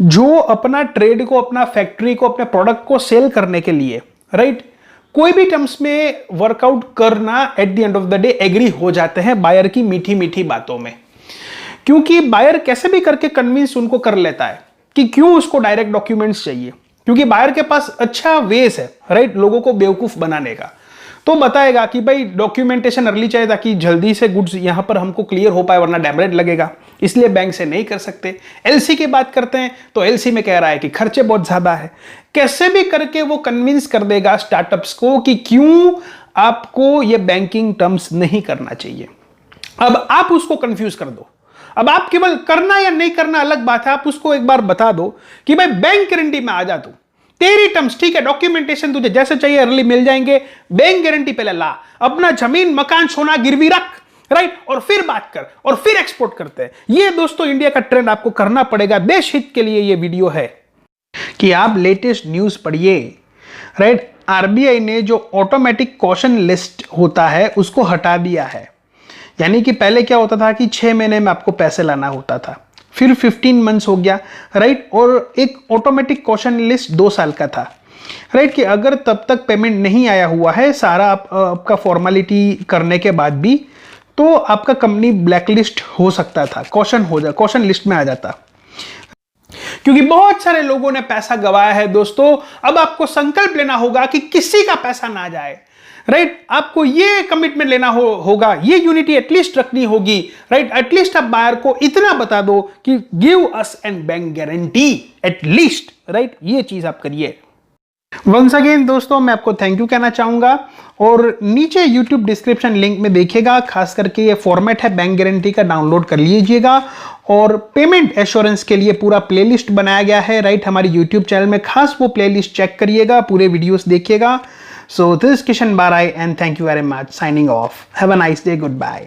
जो अपना ट्रेड को, अपना फैक्ट्री को, अपने प्रोडक्ट को सेल करने के लिए, राइट, कोई भी टर्म्स में वर्कआउट करना at the end of the day agree हो जाते हैं बायर की मीठी मीठी बातों में, क्योंकि बायर कैसे भी करके कन्विंस उनको कर लेता है कि क्यों उसको डायरेक्ट डॉक्यूमेंट्स चाहिए, क्योंकि बायर के पास अच्छा वेस है, राइट, लोगों को बेवकूफ बनाने का। तो बताएगा कि भाई डॉक्यूमेंटेशन अर्ली चाहिए ताकि जल्दी से गुड्स यहां पर हमको क्लियर हो पाए, वरना डैमेज लगेगा, इसलिए बैंक से नहीं कर सकते। एलसी की बात करते हैं तो एलसी में कह रहा है कि खर्चे बहुत ज्यादा है। कैसे भी करके वो कन्विंस कर देगा स्टार्टअप्स को कि क्यों आपको ये बैंकिंग टर्म्स नहीं करना चाहिए। अब आप उसको कंफ्यूज कर दो। अब आप केवल करना या नहीं करना अलग बात है, आप उसको एक बार बता दो कि भाई बैंक गारंटी में आ जा, तू तेरी टर्म्स ठीक है, डॉक्यूमेंटेशन तुझे जैसे चाहिए अर्ली मिल जाएंगे, बैंक गारंटी पहले ला, अपना जमीन मकान सोना गिरवी रख, राइट, और फिर बात कर और फिर एक्सपोर्ट करते हैं। ये दोस्तों इंडिया का ट्रेंड आपको करना पड़ेगा। देश हित के लिए ये वीडियो है कि आप लेटेस्ट न्यूज पढ़िए, राइट। आरबीआई ने जो ऑटोमेटिक कॉशन लिस्ट होता है उसको हटा दिया है। यानी कि पहले क्या होता था कि 6 महीने में आपको पैसे लाना होता था, फिर 15 मंथ्स हो गया, राइट, और एक ऑटोमेटिक कॉशन लिस्ट 2 साल का था, राइट, कि अगर तब तक पेमेंट नहीं आया हुआ है सारा आपका फॉर्मेलिटी करने के बाद भी, तो आपका कंपनी ब्लैकलिस्ट हो सकता था, कॉशन लिस्ट में आ जाता। क्योंकि बहुत सारे लोगों ने पैसा गवाया है दोस्तों, अब आपको संकल्प लेना होगा कि किसी का पैसा ना जाए, राइट। आपको ये कमिटमेंट लेना होगा, ये यूनिटी एटलीस्ट रखनी होगी, राइट। एटलीस्ट आप बायर को इतना बता दो कि give us an bank guarantee at least, right, ये चीज आप करिए। वंस अगेन दोस्तों मैं आपको थैंक यू कहना चाहूंगा, और नीचे YouTube डिस्क्रिप्शन लिंक में देखिएगा, खास करके ये फॉर्मेट है बैंक गारंटी का, डाउनलोड कर लीजिएगा। और पेमेंट एश्योरेंस के लिए पूरा प्लेलिस्ट बनाया गया है, राइट, हमारी YouTube चैनल में, खास वो प्लेलिस्ट चेक करिएगा, पूरे वीडियोस देखिएगा। So this is Kishan Barai and thank you very much. Signing off. Have a nice day. Goodbye.